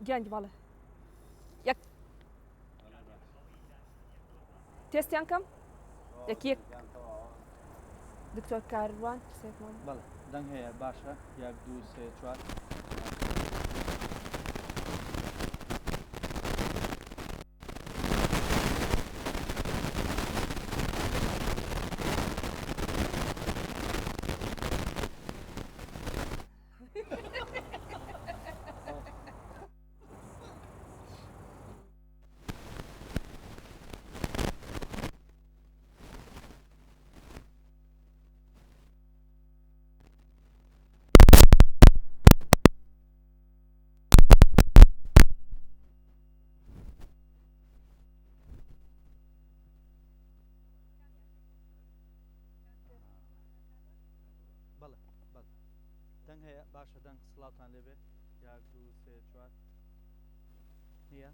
گنج بله یک تستیان کم یکی دکتر کاروان سیفمان بله دنگ هەیە باشە 1 2 3 4 بله بله دنگ هەیە باشە دەنگ سڵاوتان لێبێ 1 2 3 4 نییە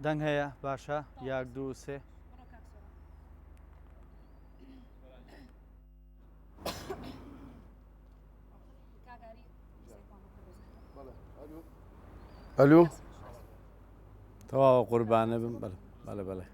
دەنگ هەیە باشە 1 2 3 الو تەواو قوربانە بم بەڵێ بەڵێ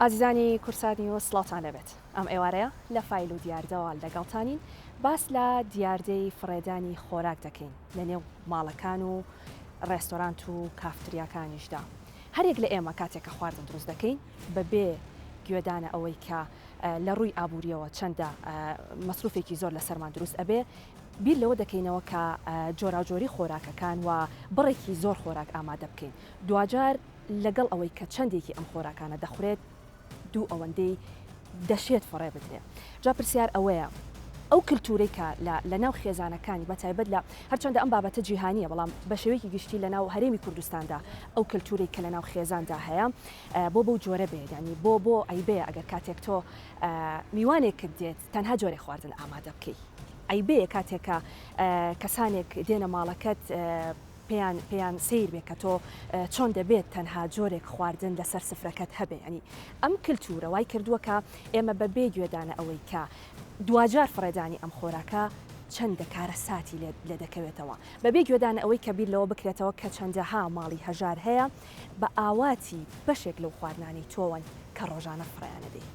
ئازیزانی کورسانی و سڵاتان لەبێت ئەم ئێوارەیە لە فایل و دیاردەوە لەگەڵتانین باس لە دیاردەی فڕێدانی خۆراک دەکەین لە نێو ماڵەکان و ڕێستۆرانت و کافتریاکانیشدا هەرێک لە ئێمە کاتێکە خواردن دروست دەکەین بەبێ گوێدانە ئەوەی کە لە ڕووی ئابوووریەوە چەندە مەسروفێکی زۆر لە سەرمان دروست ئەبێ بیر لەوە دەکەینەوە کە جۆراوجۆری خۆراکەکان و بڕێکی زۆر خۆراک ئامادە بکەین دوجار لەگەڵ ئەوەی کە چەندێکی ئەم خۆراکانە دەخورێت دوو ئەوەندەی دەشێت فڕێ بدرێت جا پرسیار ئەوەیە ئەو کللتورەی کە لە ناو خێزانەکانی بەتایبەت لە هەرچەندە ئەم بابەتە جیهانیە بەڵام بە شێوەیەکی گشتی لە ناو هەرێمی کوردستاندا ئەو کللتورەی کە لە ناو خێزاندا هەیە بۆ جۆرە بێت ینی بۆ ئەیبێ ئەگەر کاتێک تۆ میوانێکت دێت تەنها جۆرێک خواردن ئامادە بکەیت ئەیبێ کاتێکە کەسانێک دێنە ماڵەکەت پێیان سیر بێ کە تۆ چۆن دەبێت تەنها جۆرێک خواردن لەسەر سفرەکەت هەبێ ینی ئەم کللتورە وای کردووە کە ئێمە بەبێ گوێدانە ئەوەی کە دوجار فڕێدانی ئەم خۆراکە چەندە کارە ساتی لێ دەکەوێتەوە بەبێ گوێدانە ئەوەی کە بیر لەوە بکرێتەوە کە چەندەها ماڵی هەژار هەیە بە ئاواتی بەشێک لەو خواردنانی تۆوەن کە ڕۆژانە فڕیانە دەی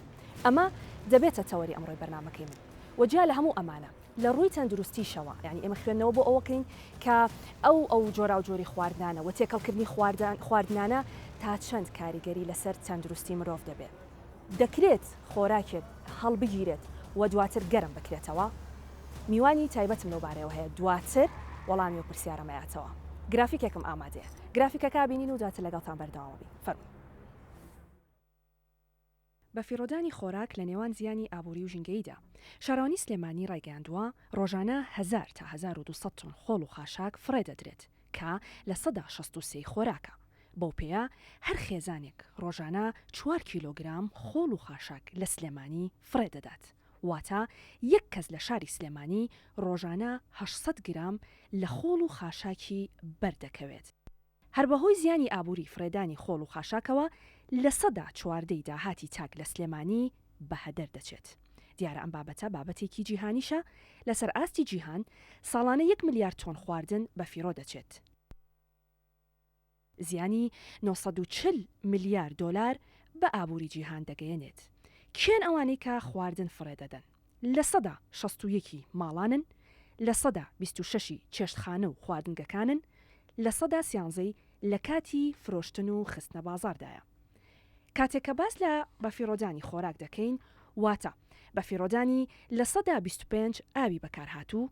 ئەمە دەبێتە تەوەری ئەمڕۆی بەرنامەکەی من وەجیا لە هەموو ئەمانە لە ڕووی تەندروستیشەوە یعنی ئێمە خوێندنەوە بۆ ئەوەکەین کە ئەو جۆرا و جۆری خواردنانە و تێکەڵکردنی خواردنانە تا چەند کاریگەری لەسەر تەندروستی مرۆڤ دەبێت دەکرێت خۆراکێت هەڵبگیرێت و دواتر گەرم بکرێتەوە میوانی تایبەتم لەو بارەوە هەیە دواتر وەڵامی و پرسیارەمەیاتەوە گرافیکێکم ئامادەیە گرافیکەکە بینین و دواتر لەگەڵتان بەردەوامەبی فەرموو بە فیرۆدانی خۆراک لە نێوان زیانی ئابووری و ژینگەییدا شارانی سلێمانی ڕایگەاندووە ڕۆژانە 1000 تا 1200 تۆن خۆڵ و خاشاک فڕێ دەدرێت کە لە 63 خۆراکە بەو پێەیە هەر خێزانێک ڕۆژانە 4 کیلۆگرام خۆڵ و خاشاک لە سلێمانی فڕێ دەدات واتە یەک کەس لە شاری سلێمانی ڕۆژانە 800 گرام لە خۆڵ و خاشاکی بەردەکەوێت هەر بەهۆی زیانی ئابووری فڕێدانی خۆڵ و خاشاکەوە لە 14 داهاتی تاک لە سلێمانی بەهەدەر دەچێت دیارە ئەم بابەتە بابەتێکی جیهانیشە لەسەر ئاستی جیهان ساڵانە 1 ملیار تۆن خواردن بە فیرۆ دەچێت زیانی 940 میلیارد دلار بە ئابووری جیهان دەگەیەنێت کێن ئەوانەی کە خواردن فڕێ دەدەن لە 161 ماڵانن لە 126 چێشتخانە و خواردنگەکانن لە 113 لە کاتی فرۆشتن و خستنە بازاردایە کاتێک کە باس لە بەفیرۆدانی خۆراک دەکەین واتە بەفیرۆدانی لە 125 ئاوی بەکارهاتوو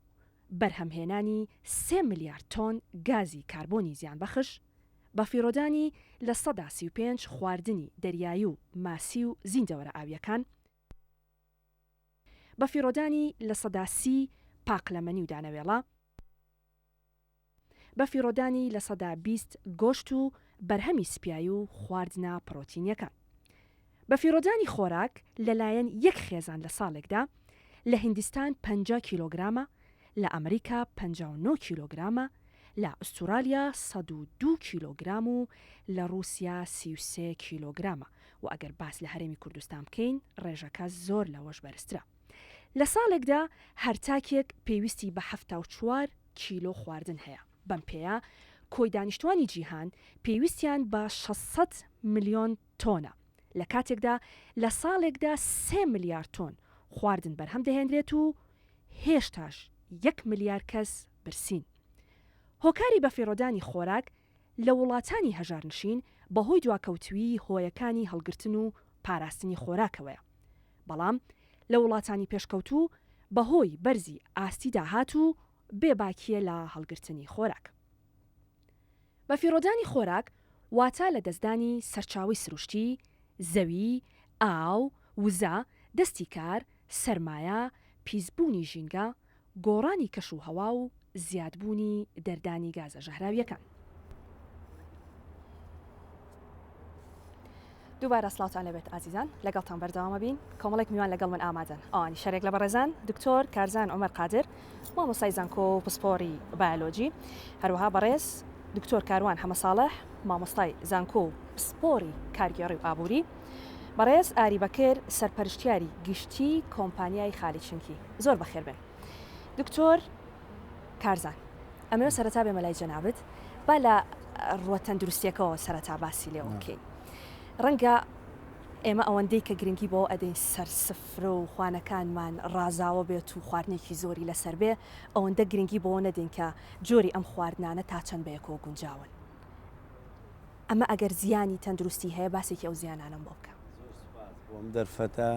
بەرهەمهێنانی 3 میلیارد تۆن گازی کاربۆنی زیانبەخش بەفیرۆدانی لە 135 خواردنی دەریایی و ماسی و زیندەوەرە ئاویەکان بەفیرۆدانی لە 130 پاقلەمەنی و دانەوێڵە بەفیرۆدانی لە 120 گۆشت و بەرهەمی سپیایی و خواردنە پرۆتینیەکان بەفیرۆدانی خۆراک لەلایەن یەک خێزان لە ساڵێکدا لە هیندستان 50 کیلۆگرامە لە ئەمریکا 59 کیلۆگرامە لە ئوسترالیا 102 کیلۆگرام و لە رووسیا 33 کیلۆگرامە و ئەگەر باس لە هەرێمی کوردستان بکەین ڕێژەکە زۆر لەوەش بەرزترە لە ساڵێکدا هەرتاکێک پێویستی بە 74 کیلۆ خواردن هەیە بەم پێەیە کۆی دانیشتوانی جیهان پێویستیان بە 600 میلیۆن تۆنە لە کاتێکدا لە ساڵێکدا 3 میلیارد تۆن خواردن بەرهەم دەهێنرێت و هێشتاش 1 میلیارد کەس برسین هۆکاری بەفیرۆدانی خۆراک لە وڵاتانی هەژارنشین بەهۆی دواکەوتوی هۆیەکانی هەڵگرتن و پاراستنی خۆراکەوەیە بەڵام لە وڵاتانی پێشکەوتوو بەهۆی بەرزی ئاستی داهات و بێباکیە لە هەڵگرتنی خۆراک بەفیرۆدانی خۆراک واتە لە دەستدانی سەرچاوی سروشتی زەوی ئاو وزە دەستی کار سەرمایە پیسبوونی ژینگە گۆڕانی کەش و هەوا و زیادبوونی دەردانی گازە ژەهراویەکان دووبارە سڵاوتان لەبێت ئازیزان لەگەڵتان بەردەوامە بین کۆمەڵێک میوان لەگەڵ من ئامادەن ئەوانی شەرێک لە بەڕێزان دکتۆر کارزان عومەر قادر مامۆستای زانکۆ و پسپۆری بایۆلۆجی هەروەها بەڕێز دکتۆر کاروان هەمەساڵح مامۆستای زانکۆ و پسپۆری کارگێڕی و ئابووری بەڕێز ئاری بەکر سەرپەرشتیاری گشتی کۆمپانیای خالی چنکی زۆر بەخێر بن دکتۆر کارزان ئەمەوە سەرەتا بێمە لای جەنابەت با لە ڕوە تەندروستیەکەەوە سەرەتا باسی لێوە بکەین ڕەنگە ئێمە ئەوەندەی کە گرنگی بۆ ئەدەین سەرسفرە و خوانەکانمان ڕازاوە بێت و خواردنێکی زۆری لەسەر بێ ئەوەندە گرنگی بۆ نەدەین کە جۆری ئەم خواردنانە تا چەند بەیەکەوە گونجاون. ئەمە ئەگەر زیانی تەندروستی هەیە باسێکی ئەو زیانانم بۆ بکە. بۆم دەرفەتە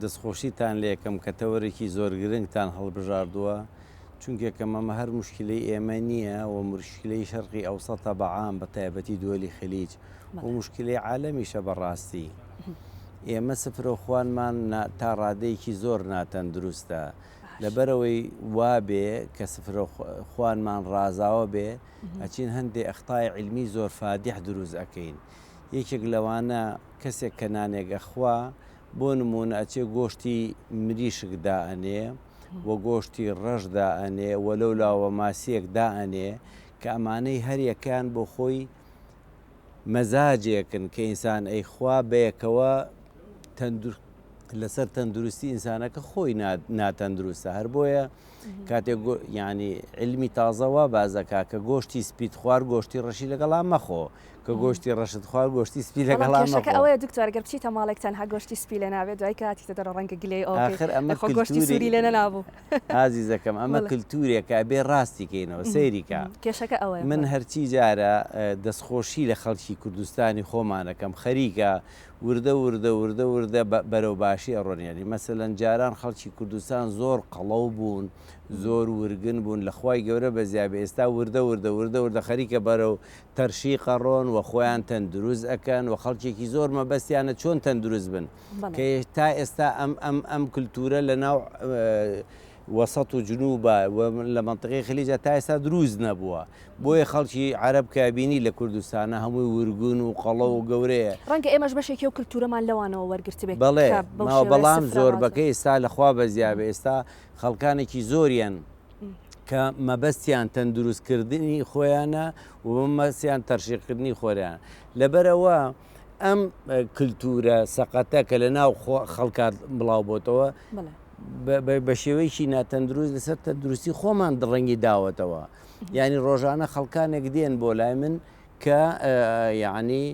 دەستخۆشیتان لێکم کە تەوەرێکی زۆر گرنگتان هەڵبژاردووە چونکێکەم ئەمە هەر مشکلەی ئێمە نییە و مشکلەی شەرقی ئەوسەتە بەعام بە تایبەتی دووەلی خەلیج و مشکلەی عالەمیشە بەڕاستی. ئێمە سفرە خوانمان تا ڕادەیەکی زۆر ناتەندروستە لەبەرەوەی وابێ کە سفرە خوانمان ڕازاوە بێ ئەچین هەندێک ئەخطای علمی زۆر فادیح دروست ئەەکەین. یەکێک لەوانە کەسێک کە نانێک ئەخوا بۆ نمونە ئەچێ گۆشتی مریشک دائەنێ وە گۆشتی ڕەش دائەنێ وە لەو لاوە ماسیەک دائەنێ کە ئەمانەی هەریەکان بۆ خۆی مەزاجێکن کە ئینسان ئەیخوا بەیەکەوە لەسەر تەندروستی ئینسانەکە خۆی ناتەندروستە. هەر بۆیە کاتێک ینی علمی تازەوە بازەکە کە گۆشتی سپیت خوار گۆشتی ڕەشی لەگەڵا مەخۆ کە گۆشتی ڕەشت خوار گۆشتی سپی لەگەڵا مەخۆ. ئەوەیە دکتۆر گەر بچیتە ماڵێکتان هە گۆشتی سپی لە ناوێت دوای کاتیتە دەڕ ڕەنگە گلێ ئاخر ئەمە گۆشتی سووری لێنە نابوو. ئازیزەکەم ئەمە کللتورێکە بێ ڕاستیکەینەوە سەیریکە. کێشەکە ئەوەیە من هەرچی جارە دەستخۆشی لە خەڵکی کوردستانی خۆمانەکەم خەریکە وردە بەرەو باشی ئەڕۆنیانی مەسەلەن جاران خەڵکی کوردستان زۆر قەڵەو بوون زۆر ورگن بوون لە خوای گەورە بە زیابێ ئێستا وردە خەریکە بەرەو تەرشی قەڕۆن و خۆیان تەندروست ئەکەن و خەڵکێکی زۆر مەبەستیانە چۆن تەندروست بن کە تا ئێستا ئەم کللتورە لە ناو وەسەط و جنوبە لە منطقەی خەلیجە تا ئێستا دروست نەبووە بۆیە خەڵکی عەرەب کابینی لە کوردستانە هەمووی ورگون و قەڵە و گەورەیە. ڕەنگە ئێمەش بەشێکی و کللتورەمان لەوانەوە وەرگرت بێت. بەڵام زۆربەکەی ئێستا لەخوا بەزیابێ ئێستا خەڵکانێکی زۆریان کە مەبەستیان تەندروستکردنی خۆیانە و مەبەستیان تەرشیقکردنی خۆیان لەبەرەوە ئەم کللتورە سەقەتە کە لە ناو خەڵکات بڵاو بۆتەوە بە شێوەیەکی ناتەندروست لەسەر تەندروستی خۆمان ڕەنگی داوەتەوە. ینی ڕۆژانە خەڵکانێک دێن بۆ لای من کە یعنی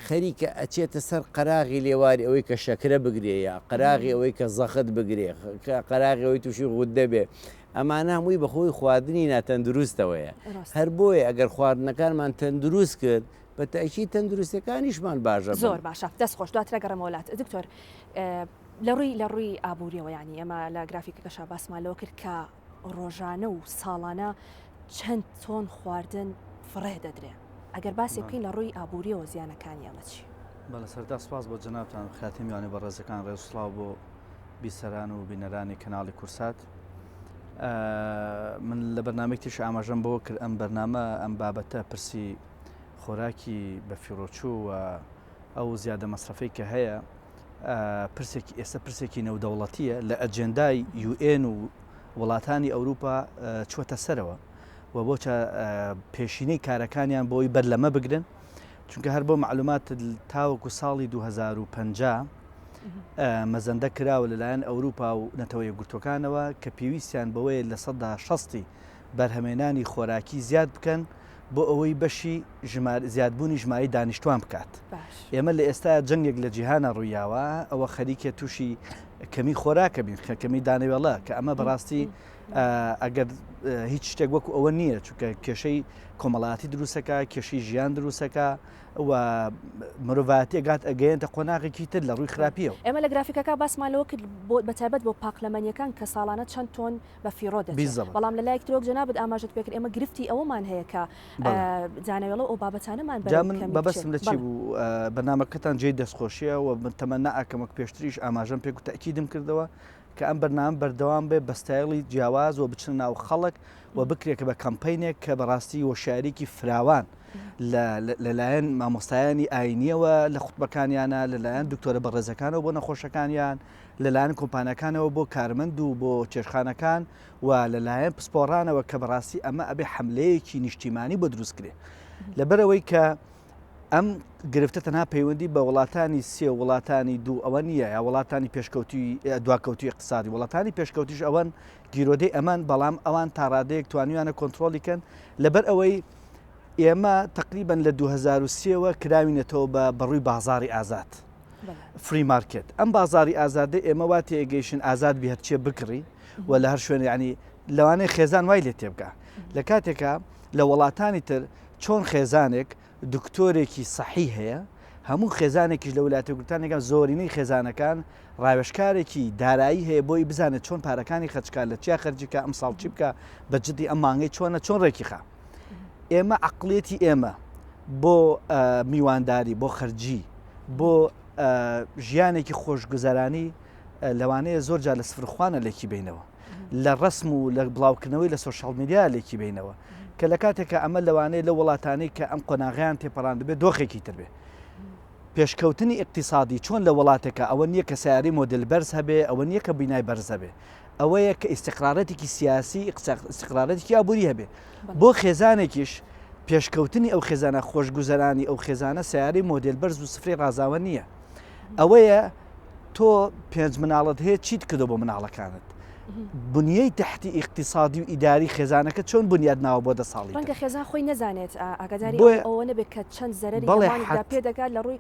خەریکە ئەچێتە سەر قەراغی لێواری ئەوەی کە شەکرە بگرێ یا قەراغی ئەوەی کە زەخت بگرێ قەراغی ئەوەی تووشی غوددە بێ ئەمانە هەمووی بەخۆی خواردنی ناتەندروستەوەیە. هەر بۆیە ئەگەر خواردنەکانمان تەندروست کرد بە تاکی تەندروستەکانیشمان باشە زۆر باشە دەست خۆش دواترە گەڕەمەوەلات دکتۆر لە ڕووی ئابوووریەوە ینی ئەمە لە گرافیکەکەشا باسمالەوە کرد کە ڕۆژانە و ساڵانە چەند تۆن خواردن فڕێ دەدرێ ئەگەر باسی بکەین لە ڕووی ئابوووریەوە زیانەکانی ئەمە چی؟ بەڵە سەردا سپاس بۆ جەنابتان خاتمیوانی بە ڕێزەکان ڕێزسڵاو بۆ بیسەران و بینەرانی کەناڵی کورسات. من لە بەرنامێکیش ئاماژەم بۆ کرد ئەم بەرنامە ئەم بابەتە پرسی خۆراکی بە فیرۆچوو و ئەو زیادە مەسرفەی کە هەیە ئێستا پرسێکی نێودەوڵەتیە لە ئەجێندای UN و وڵاتانی ئەوروپا چوەتە سەرەوە و بۆچە پێشینەی کارەکانیان بۆی بەرلەمە بگرن چونکە هەر بۆ معلومات تاوەکو ساڵی 2050 مەزەندە کراوە لەلایەن ئەوروپا و نەتەوە یەکگرتوەکانەوە کە پێویستیان بەوەیە لە 60 بەرهەمێنانی خۆراکی زیاد بکەن بۆ ئەوەی بەشی زیادبوونی ژماری دانیشتوان بکات. ئێمە لە ئێستا جەنگێک لە جیهانە ڕوویاوە ئەوە خەریکە تووشی کەمی خۆراکە بین کەمی دانەوێڵە کە ئەمە بەڕاستی ئەگەر هیچ شتێک وەکو ئەوە نییە چونکە کێشەی کۆمەڵاتی دروستەکە کێشەی ژیان دروستەکە و مرۆڤایەتی گات ئەگەیەنتە قۆناغێکی تر لە ڕووی خراپیەوە. ئێمە لە گرافیکەکە باسمالەوە کرد بەتایبەت بۆ پاقلەمەنیەکان کە ساڵانە چەند تۆن بە فیرۆ دەچێت بەڵام لە لایەک ترۆک جەنابەت ئاماژەت پێکرد ئێمە گرفتی ئەوەمان هەیە کە دانەوێڵە ئەو بابەتانەمان من بەبەستم لە چی بوو بەرنامەکەتان جێی دەستخۆشیە و تەمەنا ئاکەمەک پێشتریش ئاماژەم پێک و تەکیدم کردەوە کە ئەم بەرنامە بەردەوام بێ بە ستایڵی جیاواز و بچن ناو خەڵک و بکرێکە بە کەمپینێک کە بەڕاستی وەشارێکی فراوان لەلایەن مامۆستایانی ئاینیەوە لە خوتبەکانیانە لەلایەن دکتۆرە بەڕێزەکانەوە بۆ نەخۆشەکانیان لەلایەن کۆمپانیەکانەوە بۆ کارمەند و بۆ چێشخانەکان و لەلایەن پسپۆڕانەوە کە بەڕاستی ئەمە ئەبێ حملەیەکی نیشتیمانی بۆ دروستکرێ لەبەرەوەی کە ئەم گرفتە تەنها پەیوەندی بە وڵاتانی سێ و وڵاتانی دوو ئەوە نییە یا وڵاتانی پێشکەوتی دواکەوتی اقتصادی وڵاتانی پێشکەوتیش ئەوەن گیرۆدەی ئەمان بەڵام ئەوان تا ڕادەیەک توانیوانە کۆنتترۆلیکەن لەبەر ئەوەی ئێمە تقریبان لە 2023ەوە کراوینێتەوە بە بەڕووی بازاری ئازاد فری مارکت ئەم بازاری ئازادە ئێمە وا تێگەیشن ئازاد بی هەرچێ بکڕی و لە هەر شوێن ینی لەوانەیە خێزان وای لێ تێبگا لە کاتێکە لە وڵاتانی تر چۆن خێزانێک دکتۆرێکی سەحی هەیە هەموو خێزانێکیش لە ویلایەتە یەکگرتووەکان زۆرینەی خێزانەکان ڕاوێژکارێکی دارایی هەیە بۆی بزانێت چۆن پارەکانی خەچکار لە چیا خەرجیکە ئەم ساڵ چی بکە بەجددی ئەم مانگەی چۆن ڕێکی خا ئێمە عقلێتی ئێمە بۆ میوانداری بۆ خەرجی بۆ ژیانێکی خۆشگوزەرانی لەوانەیە زۆر جار لە سفرخواانە لێکی بینەوە لە ڕسم و لە بڵاوکردنەوەی لە سوۆشال میدیا لێکی بینەوە کە لە کاتێکە ئەمە لەوانەیە لە وڵاتانەی کە ئەم قۆناغیان تێپەڕان دەبێت دۆخێکی تر بێ پێشکەوتنی اقتصادی چۆن لە وڵاتێکە ئەوە نییە کە سیاری مۆدل بەرز هەبێ ئەوە نییە کە بینای بەرز هەبێ ئەوەیە کە ئیسیقرارەتێکی سیاسی ئیسیقرارەتێکی ئابووری هەبێ بۆ خێزانێکیش پێشکەوتنی ئەو خێزانە خۆشگوزەرانی ئەو خێزانە سیاری مۆدل بەرز و سفری ڕازاوە نییە ئەوەیە تۆ پێنج مناڵت هەیە چیت کردو بۆ مناڵەکانت بنیەی تحتی اقتصادی و ئیداری خێزانەکە چۆن بنیاد ناوە بۆ 10 ساڵی ڕەنگە خێزان خۆی نەزانێت ئاگاداری ئەوە نەبێت کە چەند زەرری پێ دەکات لە ڕووی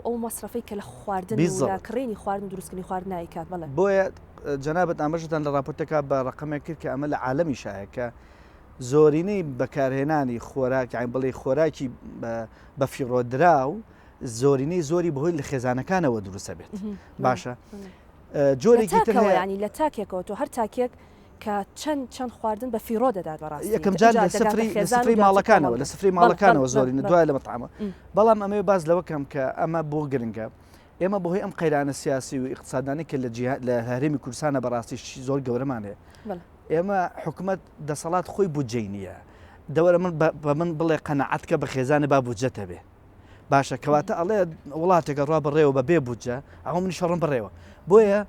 ئەو مەصرفەی کە لە خواردن و کڕینی خواردن دروستکردنی خواردن نایکات بڵێ بۆیە جەنابەت ئاماژتان لە راپۆرتەکە بە ڕقەمێک کرد کە ئەمە لە عالەمی شایە کە زۆرینەی بەکارهێنانی خۆراک یان بڵێ خۆراکی بە فیڕۆدرا و زۆرینەی زۆری بەهۆی لە خێزانەکانەوە دروستە بێت باشە جۆرێکی ینی لە تاکێکەوە تۆ هەر تاکێک کە چەند خواردن بە فیڕۆ دەدات بەڕاستی یەکەم جار لە سفری ماڵەکانەوە لە سفری ماڵەکانەوە زۆرینە دوای لە مەطعامە بەڵام ئەمێ باز لەوەکەم کە ئەمە بۆ گرنگە ئێمە بەهۆی ئەم قەیرانە سیاسی و اقتصادانی کە لە هەرێمی کوردستانە بەڕاستی زۆر گەورەمان هەیە ئێمە حکوومەت دەسەڵات خۆی بودجەی نییە دەوەرە من بە من بڵێ قەنەعەتکە بە خێزانە با بودجەتە بێ باشە کەواتە ئەڵێ وڵاتێکە ڕوا بڕێوە بە بێ بودجە ئەو منی شەڕم بڕێوە بۆیە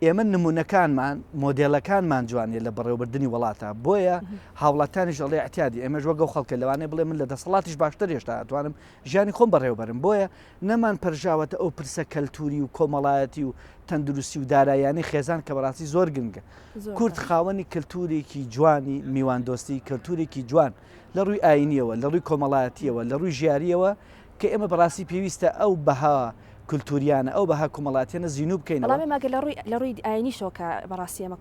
ئێمە نمونونەکانمان مۆدێلەکانمان جوانیە لە بەڕێوەبردننی وڵاتە بۆیە هاوڵاتانیش ئەڵێ احتیادی ئێمە ژوە گەو خەڵکە لەوانێ بڵێ من لە دەسەڵاتیش باشتر هێشتا ئەتوانم ژیانی خۆم بەڕێوەبەرم بۆیە نەمان پەرژاوەتە ئەو پرسە کەلتوری و کۆمەڵایەتی و تەندروستی و دارایانی خێزان کە بەڕاستی زۆر گرنگە کورد خاوەنی کللتورێکی جوانی میواندۆستی کللتورێکی جوان لە ڕووی ئاینیەوە لە ڕووی کۆمەڵایەتیەوە لە ڕووی ژیاریەوە کە ئێمە بەڕاستی پێویستە ئەو بەها کللتوریانە ئەو بەها کۆمەڵاتیانە زیینوب بکەینەوە ماگە لە ڕووی ئاینیشەوە کە بەڕاستی ئەمە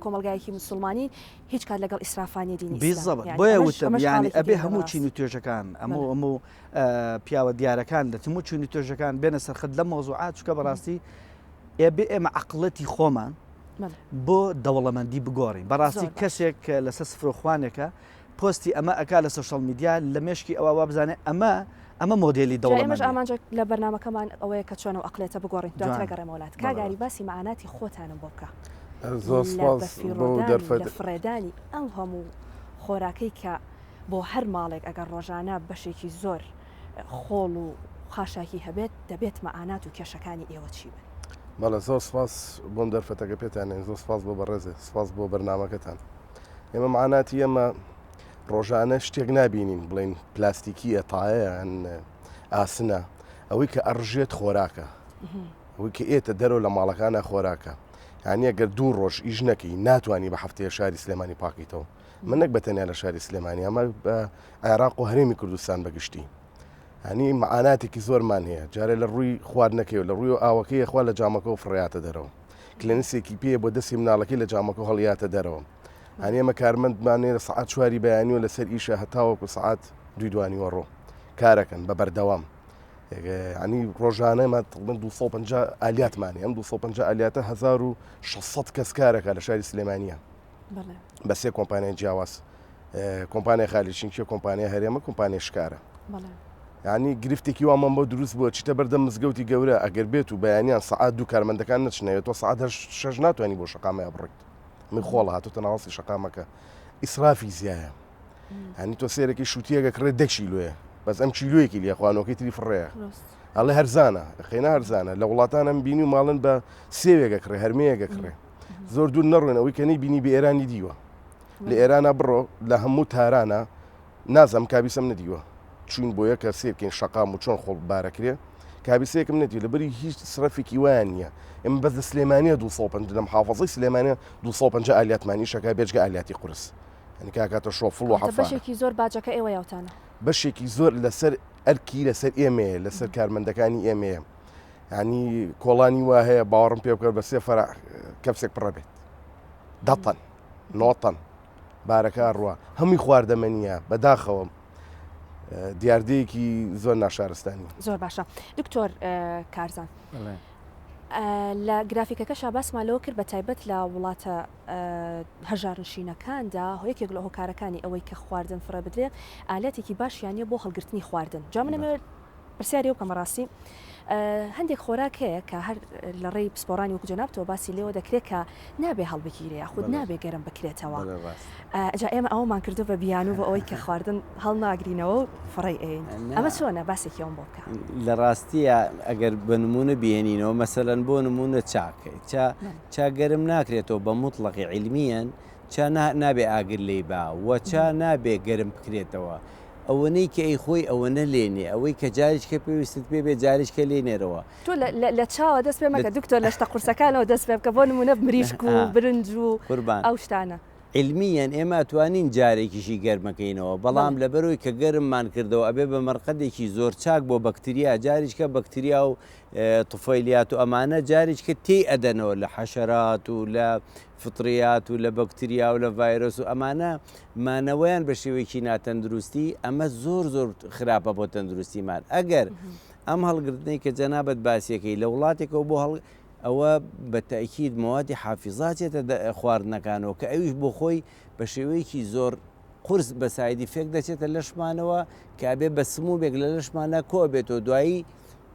کۆمەلگایەکی مسلمانی هیچ کات لەگەڵ ئیسرافانی دینی بیزەبە بۆیە وتم یعنی ئەبێ هەموو چین و توێژەکان ئەموو پیاوە دیارەکان لە هەموو چین و توێژەکان بێنە سەرخت لە مۆزوعات چکە بەڕاستی ئێبێ ئێمە عقڵەتی خۆمان بۆ دەوڵەمەندی بگۆڕین بەڕاستی کەسێک لەسەر سفرۆخوانێکە پۆستی ئەمە ئەکا لە سوشەڵ میدیا لە مێشکی ئەوە بزانێت ئەمە مۆدلی دەوڵەمەند ئامانجە لە بەرنامەکەمان ئەوەیە کە چۆن و ئەقلێتە بگۆڕین دواتر گەڕێمە وڵات کاگاری باسی معناتی خۆتانم بۆ بکە لە فڕێدانی ئەو هەموو خۆراکەی کە بۆ هەر ماڵێک ئەگەر ڕۆژانە بەشێکی زۆر خۆڵ و خاشاکی هەبێت دەبێت مەعانات و کێشەکانی ئێوە چی بن بەڵە زۆر سپاس بۆم دەرفەتەکە پێتانێن زۆر سپاس بۆ بەڕێزێ سپاس بۆ بەرنامەکەتان ئێمە معناتی ئێمە ڕۆژانە شتێک نبینین بڵین پلاستیکی ئەتاایە ئاسنە ئەوەی کە ئەڕژێت خۆراکە ئەوەی کە ئێتە دەرەوە لە ماڵەکانە خۆراکە یانە گەر دوو ڕۆژ ئیش نەکەی ناتوانانی بە هەفتەیە شاری سلێمانی پاکیتەوە من نەک بەتەنیا لە شاری سلێمانی ئەمە بە عێراق و هەرێمی کوردستان بەگشتی هەنی معناتێکی زۆرمان هەیە جارێ لە ڕووی خواردنەکەی لە ڕووی ئاوەکەی خوا لە جامەکە و فڕیاتە دەرەوە کلێنسێکی پێ بۆ دەستی مناڵەکەی لە جامەکە هەڵیاتە دەرەوە هەنی ئەمە کارمەندمانێ لە سعات چواری بەیانی و لەسەر ئیشە هەتاوەکو سعات دوی دوانی وەڕۆ کارەکەن بە بەردەوام ینی ڕۆژانەمە 250 ئالیاتمانی ئەم 250 ئالیاتە 1600 کەس کارەکە لە شاری سلێمانیە بە سێ کۆمپانیای جیاواز کۆمپانیای خالیچینکی کۆمپانیای هەرێمە کۆمپانیای شکارە ینی گرفتێکی وامان بۆ دروست بووە چیتە بەردەم مزگەوتی گەورە ئەگەر بێت و بەیانیان سعات دوو کارمەندەکان نەچنەوێت تۆ سعات 6 ناتوانانی بۆ شقامەیە بڕیت من خۆڵ هاتوتە ناوەسی شقامەکە ئیسرافی زیایە هەنی تۆ سێرەی شووتیەکە کڕێت 10 کیلۆیە بەس ئەم کیلوەیەکی لێخوانەوەکەی تری فڕەیە ئەڵێ هەرزانە خێنا هەرزانە لە وڵاتانم بینی و ماڵن بە سێوێگە کڕێ هەرمەیەگە کڕێ زۆر دوور نەڕوێنەوەی کەنی بینی بە ئێرانی دیوە لە ئێرانە بڕۆ لە هەموو تارانە نازەم کابیسەم نەدیوە چوین بۆ یەکە سێرکەین شقام و چۆن خۆڵ بارەکرێ کابیسەیەکم نەدی لەبەری هیچ سرەفێکی وایان نییە ئێمە بەس لە سلێمانیە 250 لەم حافەزەی سلێمانە 250 ئالیاتمانی شەکە بێجگە ئالیاتی قورس هەنی کاکاتە شۆفڵ و حەفا بەشێکی زۆر باجەکە ئێوە یاوتانە بەشێکی زۆر لەسەر ئەرکی لەسەر ئێمەیە لەسەر کارمەندەکانی ئێمەیە ینی کۆڵانی وا هەیە باوەڕم پێ بکەر بە سێ فەرع کەپسێک پڕە بێت دەتەن نۆتەن بارەکە ڕوە هەمووی خواردەمەنیە بەداخەوە دیاردەیەکی زۆر ناشارستانی زۆر باشە دکتۆر کارزان لە گرافیکەکەشا باسمان لەوە کرد بە تایبەت لە وڵاتە هەژارنشینەکاندا یەکێک لە هۆکارەکانی ئەوەی کە خواردن فرە بدرێ ئالەتێکی باشیانە بۆ هەڵگرتنی خواردن جا منەوێت پرسیاری و کەمەڕاستی هەندێک خۆراک هەیە کە هەر لە ڕێی پسپۆرانی وەکو جەنابتەوە باسی لێوە دەکرێت کە نابێ هەڵبگیرێ خود نابێ گەرم بکرێتەوە جا ئێمە ئەومان کردو بە بیان و بە ئەوەی کە خواردن هەڵ ناگرینەوە و فڕی ئەین ئەمە چۆنە باسێکی ئەوم بۆ بکە لە ڕاستیە ئەگەر بە نمونە بێنینەوە مەسەلەن بۆ نمونە چاکەی چا گەرم ناکرێتەوە بە مطلقی علمیان چا نابێ ئاگر لێی با وە چا نابێ گەرم بکرێتەوە ئەوەنەی کە ئەی خۆی ئەوەنە لێنێ ئەوەی کە جاریشکە پێویستت پێ بێ جاریشکە لێنێرەوە تۆ لە چاوە دەست پێ مەکە دکتۆر لە شتە قورسەکانەوە دەست پێ بکە بۆ نمونە مریشک و برنج و ئەو شتانە علمیان ئێمە ئەتوانین جارێکیشی گەرمەکەینەوە بەڵام لەبەرەوەی کە گەرممان کردەوە ئەبێ بە مەرقەدێکی زۆر چاک بۆ بەکتریا جاریشکە بەکتریا و توفەیلیات و ئەمانە جاریشکە تێی ئەدەنەوە لە حەشەرات و لە فطریات و لە بەکتریا و لە ڤایرۆس و ئەمانە مانەوەیان بە شێوەیەکی ناتەندروستی ئەمە زۆر خراپە بۆ تەندروستیمان ئەگەر ئەم هەڵگرتنەی کە جەنابەت باسیەکەی لە وڵاتێکەوە بۆ ئەوە بە تاکید موادی حافظاتێتە خواردنەکانەوە کە ئەویش بۆ خۆی بە شێوەیەکی زۆر قورس بە سایدی فێک دەچێتە لەشمانەوە کابێ بە سمووبێک لە لەشمانە کۆ بێتەوە دوایی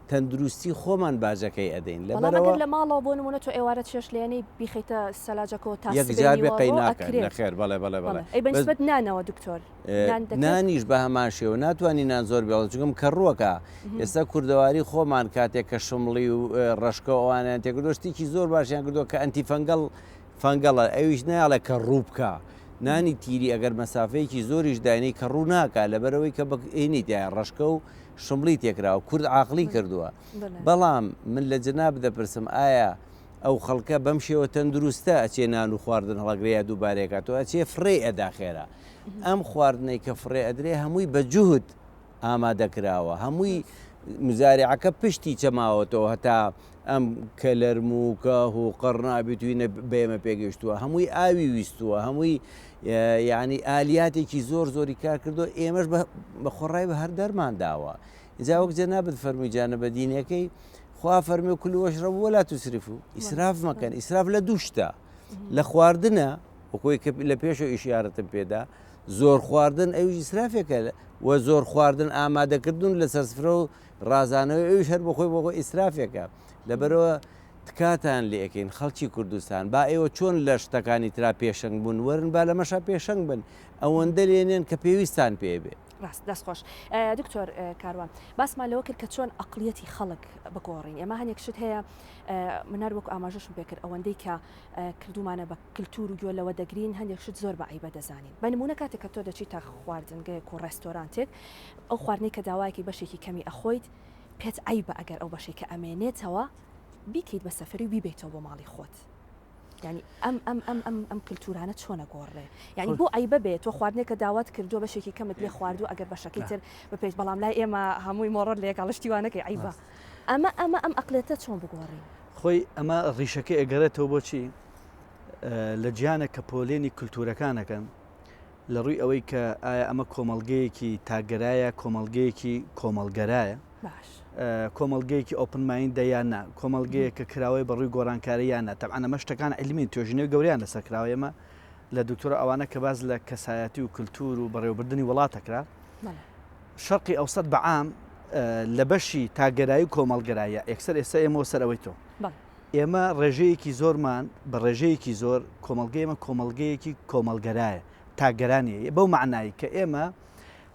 تەندروستی خۆمان باجەکەی ئەدەین لەبەرەوە لە ماڵەوە بۆ نمونە تۆ ئێوارە چێش لێنەی بیخیتە سەلاجەکەەوە تا یەکجار بێ قەی ناکەن نەخێر بەڵێ بەڵێ بەڵێ بەنسبەت نانەوە دکتۆر نانیش بە هەمان شێوە ناتوانانی نان زۆر بێڵ چونکەم کەڕووەکە ئێستا کوردەواری خۆمان کاتێک کە شمڵی و ڕشکە ئەوانیان تێکردۆشتێکی زۆر باشیان کردووە کە ئەنتی فەنگەڵە ئەویش نایڵێ کە ڕوو بکە نانی تیری ئەگەر مەسافەیەکی زۆریش داینەی کە ڕوو ناکە لەبەرەوەی کە بەینی تایە ڕشکە و شمڵی تێکراوە کورد عاقلی کردووە بەڵام من لە جەناب دەپرسم ئایا ئەو خەڵکە بەم شێوە تەندروستە ئەچێ نان و خواردن هەڵەگرەیە دووبارێکاتەوە ئەچێ فڕێ ئەدا خێرا ئەم خواردنەی کە فڕێ ئەدرێ هەمووی بە جوهد ئامادەکراوە هەمووی مزارعەکە پشتی چەماوەتەوە هەتا ئەم کەلەرموکە و قەڕنابێتوینە بێمە پێگەشتووە هەمووی ئاوی ویستووە هەمووی یعنی ئالیاتێکی زۆر زۆری کار کردو ئێمەش بە خۆڕای بە هەر دەرمان داوە ئجا وەک جەنابەت فەرمووی جانەبە دینەکەی خوا فەرمی و کول وەشرەبوا ولا تسرفوا ئیسراف مەکەن ئیسراف لە دوو شتە لە خواردنە وەکوی کە لە پێشەوە ئیشارەتم پێدا زۆر خواردن ئەویش ئیسرافێکە وە زۆر خواردن ئامادەکردن لە سەرسفرە و ڕازانەوەی ئەویش هەر بەخۆی بۆ ئیسرافێکە لەبەرەوە تکاتان لێ ئەەکەین خەڵکی کوردستان با ئێوە چۆن لە شتەکانی ترا پێشنگ بوون وەرن با لە مەشا پێشنگ بن ئەوەندە لێنێن کە پێویستان پێبێ ڕاست دەستخۆش دکتۆر کاروان باسمان لەوە کرد کە چۆن ئەقلیەتی خەڵک بگۆڕین ئەمە هەنێک شت هەیە منار وەکو ئاماژەشم پێکرد ئەوەندەی کە کردومانە بە کللتور و گوێ لەوە دەگرین هەندێک شت زۆر بە عیبە دەزانین بە نمونە کاتێک کە تۆ دەچیت تا خواردنگەیەک و ڕێستۆرانتێک ئەو خواردنی کە داوایەکی بەشێکی کەمی ئەخۆیت پێت عیبە ئەگەر ئەو بەشێک کە ئەمێنێتەوە بیکەیت بە سەفری و بیبێتەوە بۆ ماڵی خۆت ینی ئەم کللتورانە چۆنە گۆڕێ ینی بۆ ئەیبە بێت تۆ خواردنێکە داوات کردو بەشێکی کەمت لێ خواردو ئەگەر بەشەکەی تر بپێش بەڵام لای ئێمە هەمووی مۆڕەت لە یەکڵشتیوانەکەی عیبە ئەم ئەقلێتە چۆن بگۆڕی خۆی ئەمە ڕیشەکە ئەگەرێتەوە بۆچی لە جیانە کە پۆلێنی کللتورەکانەکەن لە ڕووی ئەوەی کە ئایا ئەمە کۆمەڵگەیەکی تاگەرایە کۆمەڵگەیەکی کۆمەڵگەرایە باش کۆمەڵگەیەکی ئۆپنماین دەیاننا کۆمەڵگەیە کە کراوەی بەڕووی گۆڕانکاریانە تەبعانە ئەمە شتەکان علمین توێژنەوە گەوریان لەسەر کراوەیەمە لە دکتۆرە ئەوانە کە باز لە کەسایەتی و کللتور و بەڕێوەبردننی وڵاتەکرا شەرقی ئەوسەد بەعام لە بەشی تاگەرایی و کۆمەڵگەرایە یەکسەر ئێستا ئێمەوە سەرەوەی تۆ ئێمە ڕێژەیەکی زۆرمان بە ڕێژەیەکی زۆر کۆمەڵگەیمە کۆمەڵگەیەکی کۆمەڵگەرایە تاگەرانیە بەو معنایی کە ئێمە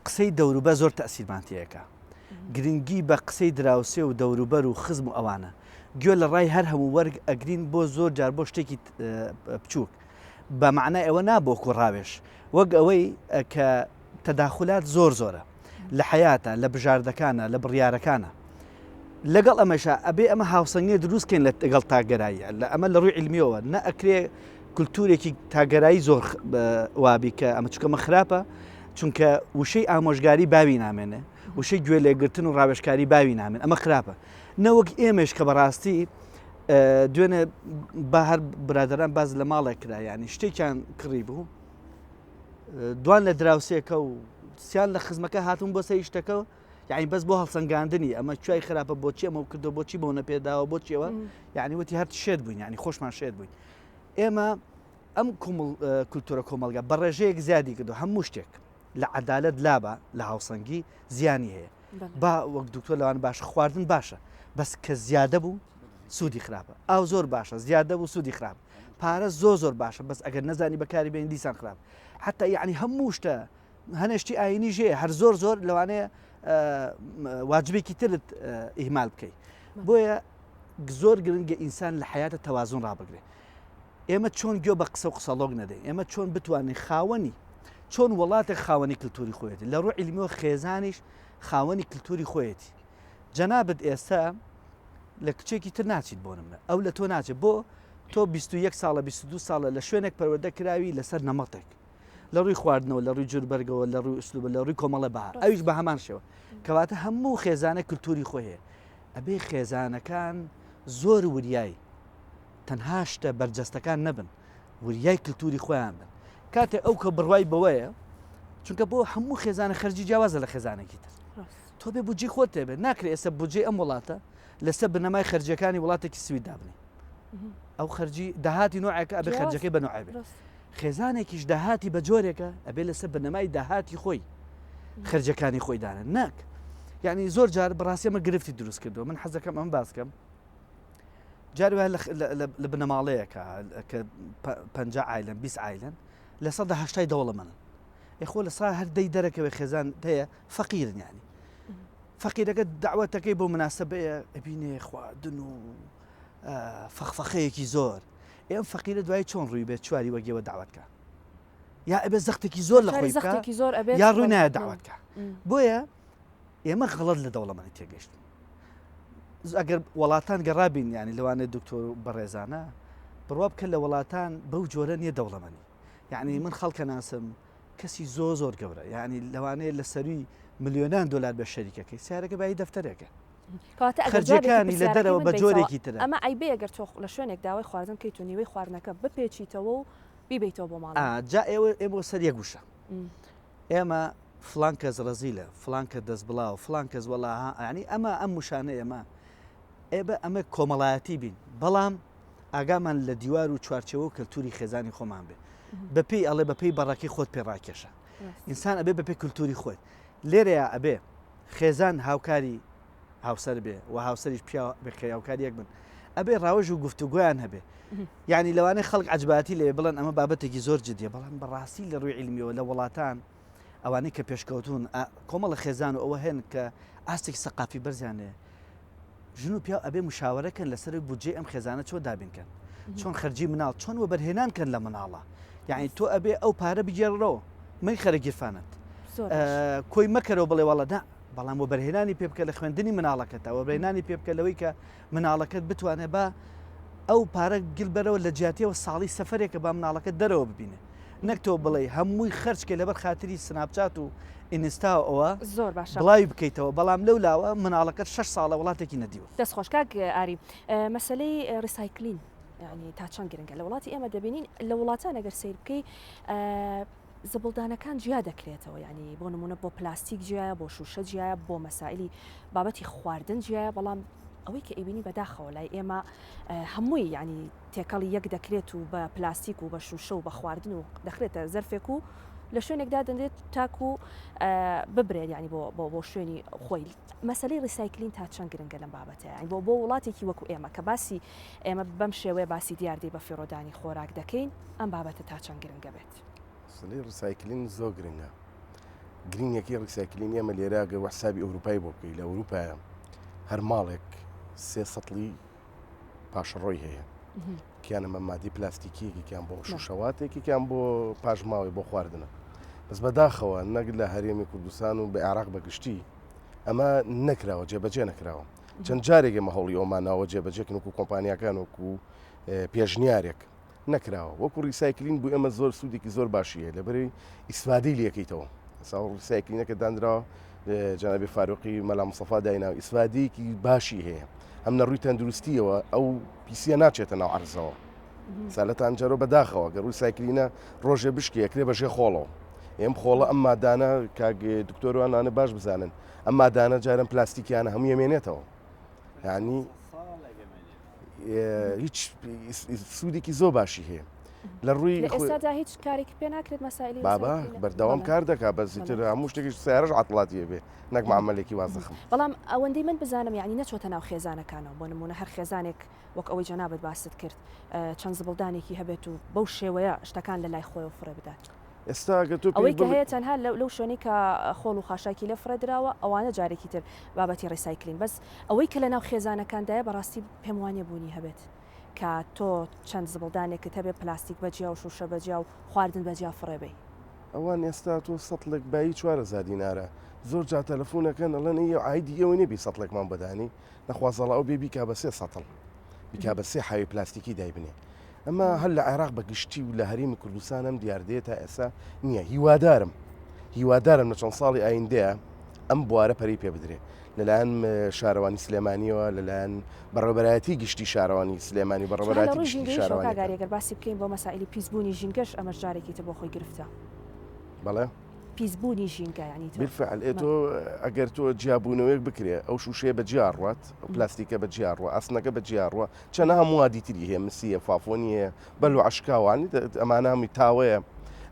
قسەی دەوروبە زۆر تەسیرمانتیەکە گرنگی بە قسەی دراوسێ و دەوروبەر و خزم و ئەوانە گوێ لە ڕای هەر هەموو وەرگ ئەگرین بۆ زۆر جار بۆ شتێکی بچووک بە معنای ئەوە نابۆ کوڕاوێش وەک ئەوەی کە تەداخلات زۆر زۆرە لە حیاتە لە بژاردەکانە لە بڕیارەکانە لەگەڵ ئەمەشا ئەبێ ئەمە هاوسەنگێ دروستکەین لە لەگەڵ تاگەراییە لە ئەمە لە ڕووی علمیەوە نە ئەکرێ کللتورێکی تاگەرایی زۆر وابی کە ئەمە چکەمە خراپە چونکە وشەی ئامۆژگاری باوی نامێنێ وشەی گوێ لێگرتن و ڕاوێژکاری باوی نامێن ئەمە خراپە نەوەک ئێمەش کە بەڕاستی دوێنێ بە هەر برادران باز لە ماڵێک کرا ینی شتێکیان کڕی بوو دوان لە دراوسێکە و سیان لە خزمەکە هاتون بۆ سەی شتەکە یعنی بەس بۆ هەڵسەنگاندنی ئەمە کوای خراپە بۆچی ئەمە کردو بۆچی بۆ نەپێداوە بۆچیەوە یعنی وتی هەر شێت بووین ینی خۆشمان شێت بووین ئێمە ئەم کولتورە کۆمەلگا بە ڕێژەیەک زیادی کردو هەموو شتێک لە عەدالەت لابە لە هاوسەنگی زیانی هەیە با وەک دکتۆر لەوان باشە خواردن باشە بەس کە زیادە بوو سوودی خراپە ئاو زۆر باشە زیادە بوو سوودی خراپ پارە زۆر باشە بەس ئەگەر نەزانی بەکاری بێن دیسان خراپ حتا یعنی هەموو شتە هەنێشتی ئاینی ژێ هەر زۆر لەوانەیە واجبێکی ترت ئیهمال بکەیت بۆیە زۆر گرنگە ئینسان لە حیاتە تەوازن ڕابگرێت ئێمە چۆن گوێ بە قسە و قسەڵۆک نەدەین ئێمە چۆن بتوانین خاوەنی چۆن وڵاتێک خاوەنی کللتوری خۆیەتی لە ڕوو عیلمیەوە خێزانیش خاوەنی کللتوری خۆیەتی جەنابەت ئێستا لە کچێکی تر ناچیت بۆ نمونە ئەو لە تۆ ناچێت بۆ تۆ 21 ساڵە 22 ساڵە لە شوێنێک پەروەردە کراوی لەسەر نەمەتێک لە ڕووی خواردنەوە لە ڕووی جوربەرگەوە لە ڕووی ئوسلوبە لە ڕووی کۆمەڵە بەهار ئەویش بە هەمان شێوە کەواتە هەموو خێزانە کللتوری خۆی هەیە ئەبێ خێزانەکان زۆر وریایی تەنها شتە بەرجەستەکان نەبن وریای کللتوری خۆیان بن کاتێ ئەو کە بڕوای بەوەیە چونکە بۆ هەموو خێزانە خەرجی جیاوازە لە خێزانێکی تر تۆ بێ بودجی خۆت تێبێت ناکرێت ئێستا بودجێ ئەم وڵاتە لەسەر بنەمای خەرجەکانی وڵاتێکی سوید دابنی ئەو خەرجی داهاتی نوعەکە ئەبێ خەرجەکەی بە نوعێ بێت خێزانێکیش داهاتی بە جۆرێکە ئەبێ لەسەر بنەمای داهاتی خۆی خەرجەکانی خۆی دانن ناک یعنی زۆر جار بەڕاستی ئەمە گرفتی دروست کردەوە من حەزەکەم ئەم باسکەم جار وایە لە بنەماڵەیەکە کە 50 عایلەن 20 عایلەن لە 180 دەوڵە منن یخۆ لە سا هەردەی دەرەکەوێ خێزان هەیە فەقیرن یعنی فەقیرەکە داوەتەکەی بۆ مناسبەیە ئەبینێ خواردن و فەخفەخەیەکی زۆر ئێم فەقیرە دوای چۆن ڕووی بێت چواری وەگەوە داوەتکە یا ئەبێ زەختێکی زۆر لە خۆی بکە یا ڕووی نایە داوەتکە بۆیە ئێمە غەڵەت لە دەوڵەمەنی تێگەشت ئەگەر وڵاتان گەڕابین ینی لەوانێ دکتۆر بەڕێزانە بڕوا بکە لە وڵاتان بەو جۆرە نییە دەوڵەمەنی یعنی من خەڵکە ناسم کەسی زۆر گەورە یعنی لەوانەیە لە سەروی ملیۆنان دلار بە شەریکەکەی سیارەکە بای دەفتەرێکە خەرجەکانی لە دەرەوە بە جۆرێکی ترە ئەمە ئەیبێ ئەگەر تۆ لە شوێنێک داوای خواردن کەیت و نیوەی خواردنەکە بپێچیتەوە و بیبیتەوە بۆ ماڵ جا ئێوە سەر یەکگوشە ئێمە فلان کەس ڕەزیلە فلان کە دەست بڵاو فلان کەس وەڵا ینی ئەم موشانە ئەمە کۆمەڵایەتی بین بەڵام ئاگامان لە دیوار و چوارچەوە و کللتوری خێزانی خۆمان بێ بەپێی ئەڵێ بەپێی بەڕاکی خۆت پێڕاکێشە ئینسان ئەبێ بەپێی کللتوری خۆت لێرەیە ئەبێ خێزان هاوکاری هاوسەر بێ و هاوسەریش پیا هاوکاری یەک بن ئەبێ ڕاوەژ و گفتوگویان هەبێ یعنی لەوانەیە خەڵک عەجباتی لێ بڵێن ئەمە بابەتێکی زۆر جدیە بەڵام بەڕاستی لە ڕووی عیلمیەوە لە وڵاتان ئەوانەی کە پێشکەوتون کۆمەڵە خێزان و ئەوە هێن کە ئاستێک سەقافی بەرزیانێ ژن و پیا ئەبێ مشاوەرەکەن لەسەر بودجێ ئەم خێزانە چۆن دابینکەن چۆن خەرجی مناڵ چۆن وە بەرهێنانکەن لە مناڵە یعنی تۆ ئەبێ ئەو پارە بگێڕەوە من خەرە گیرفانت کۆی مەکەرەوە بڵێ وەڵەدا بەڵام وە بەرهێنانی پێ بکە لە خوێندنی مناڵەکەتەوە بەرهێنانی پێ بکە لەوەی کە مناڵەکەت بتوانێت بە ئەو پارە گیلبەرەوە لە جیاتیەوە ساڵی سەفرێکە با مناڵەکەت دەرەوە ببینێ نەک تۆ بڵێ هەمووی خەرجکە لەبەر خاتری سناپچات و ئینستا ئەوە زۆر باش بڵاوی بکەیتەوە بەڵام لەو لاوە مناڵەکەت 6 ساڵە وڵاتێکی نەدیوە دەست خۆشکاک ئاری مەسلەی ڕیسایکلین ینی تا چەند گرنگە لە وڵاتی ئێمە دەبینین لە وڵاتان ئەگەر سیر بکەی زبڵدانەکان جیا دەکرێتەوە ینی بۆ نمونە بۆ پلاستیک جیایە بۆ شوشە جیایە بۆ مەسائلی بابەتی خواردن جیایە بەڵام ئەوەی کە ئەیبینی بەداخەوە لای ئێمە هەمووی ینی تێکەڵی یەک دەکرێت و بە پلاستیک و بە شوشە و بە خواردن و دەخرێتە زەرفێک و لە شوێنێکدا دەندێت تاکو ببرێت ینی بۆ شوێنی خۆی مەسلەی ڕیسایکلین تا چەند گرنگە لەم بابەتە ینی بۆ وڵاتێکی وەکو ئێمە کە باسی ئێمە بەم شێوەیە باسی دیاردەی بە فیڕۆدانی خۆراک دەکەین ئەم بابەتە تا چەند گرنگە بێت سلی ڕیسایکلین زۆر گرنگە گرنگێکی ڕیسایکلین ئێمە لێرە گەر حسابی ئەوروپای بۆ بکەی لە ئەوروپایە هەر ماڵێک 300 پاشەڕۆی هەیە کیانە مەمادی پلاستیکیەکیان بۆ شوشەواتێکیان بۆ پاژماوی بۆ خواردنە بەس بەداخەوە نەک لە هەرێمی کوردستان و بە عێراق بەگشتی ئەمە نەکراوە جێبەجێ نەکراوە چەند جارێک ئێمە هەوڵی ئەوماناوە جێبەجێکن وەکو کۆمپانیاکان وەکو پێشنیارێک نەکراوە وەکو ڕیسایکلین بوو ئێمە زۆر سوودێکی زۆر باشیە لەبەری ئیسفادەی لەکەیتەوە ئەسا ڕیسایکلینەکە دانراوە جەنابی فاروقی مەلا مستەفا دایناوە ئیسفادەیەکی باشی هەیە ئەم نەڕووی تەندروستیەوە ئەو پیسە ناچێتە ناو عەرزەوە سالەتان جەرۆ بەداخەوە گەڕووی سایکلینە ڕۆژێ بشکی ئەکرێ بەژێ خۆڵەوە ئێم خۆڵە ئەم مادانە کاگ دکتۆروانانە باش بزانن ئەم مادانە جارم پلاستیکیانە هەموو ئەمێنێتەوە ینی هیچ سوودێکی زۆر باشی هەیە لە ڕووی ئێستادا هیچ کارێکی پێ ناکرێت مەسائلی بابا بەردەوام کار دەکات بەزیتر هەموو شتێکی سیارەش عەتڵاتیە بێ نەک معاملێکی وازەخم بەڵام ئەوەندەی من بزانم یعنی نەچۆتە ناو خێزانەکانەوە بۆ نمونە هەر خێزانێک وەک ئەوەی جەنابەت باست کرد چەند زبڵدانێکی هەبێت و بەو شێوەیە شتەکان لە لای خۆی فڕێ بدات ئێستا ئەوەی کە هەیە تەنها لەو شوێنی کە خۆڵ و خاشاکی لە فرەدراوە ئەوانە جارێکی تر بابەتی ڕیسایکلین بەس ئەوەی کە لە ناو خێزانەکاندایە بەڕاستی پێم وانێ بوونی هەبێت کە تۆ چەند زبڵدانێکت هەبێت پلاستیک بەجیا و شوشە بەجیا و خواردن بەجیا فڕێبەی ئەوان ئێستا تۆ سەڵێک بایی 4 دینارە زۆر جا تەلەفۆنەکەن ئەڵەن ئایدی ئەوە نەبی سەڵێکمان بەدانی نەخوازەڵ ئەو بێ بیکا بە 3 سەتڵ بیکا بە 3 حاوی پلاستیکی دایبنێ ئەمە هەر لە عێراق بە گشتی و لە هەرێمی کوردستان ئەم دیاردەیە تا ئێستا نییە هیوادارم لە چەند ساڵی ئایندەیە ئەم بوارە پەری پێ بدرێ لەلایەن شارەوانی سلێمانیەوە لەلایەن بەڕێوەبەرایەتی گشتی شارەوانی سلێمانی بەڕێوەبەرایەتی گشتی شارەوانی گەر باسی بکەین بۆ مەسائلی پیسبوونی ژینگەش ئەمەش جارێکی تر بۆ خۆی گرفتە بەڵێ پیسبوونی ژینگە ینی بالفعل تۆ ئەگەر تۆ جیابوونەوەیەک بکرێ ئەو شوشەیە بە جیاڕات پلاستیکە بە جیاڕوە ئەسنەکە بە جیاڕوە چەنە هەموو دیتری هەیە مسیە فافۆنیە بەل و عشکاوانی ئەمانە هەمی تاوەیە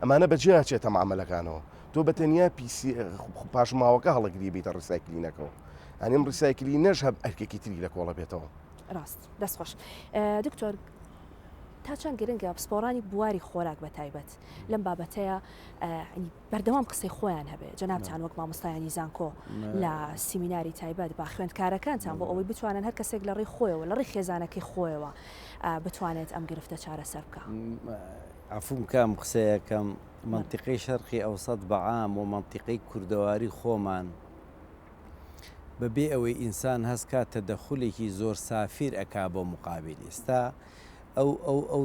ئەمانە بەجیا چێتە معاملەکانەوە تۆ بە تەنیا پیسی پاشماوەکە هەڵەگری بیتە ڕیسایکلینەکەەوە ئەنیم ڕیسایکلی نەش هەب ئەرکێکی تری لە کۆڵە بێتەوە ڕاست دەستخۆش دکتۆر تا چەند گرنگە پسپۆڕانی بواری خۆراک بە تایبەت لەم بابەتەیە بەردەوام قسەی خۆیان هەبێت جەنابتان وەک مامۆستایانی زانکۆ لە سیمیناری تایبەت با خوێندکارەکانتان بۆ ئەوەی بتوانن هەر کەسێک لە ڕێی خۆیەوە لە ڕێی خێزانەکەی خۆیەوە بتوانێت ئەم گرفتە چارەسەر بکە عفوم کام قسەیەکەم منطقەی شەرقی ئەوسەد بەعام و منطقەی کوردەواری خۆمان بەبێ ئەوەی ئینسان هەست کات تەدەخولێکی زۆر سافیر ئەکا بۆ مقابل ئێستا ئەو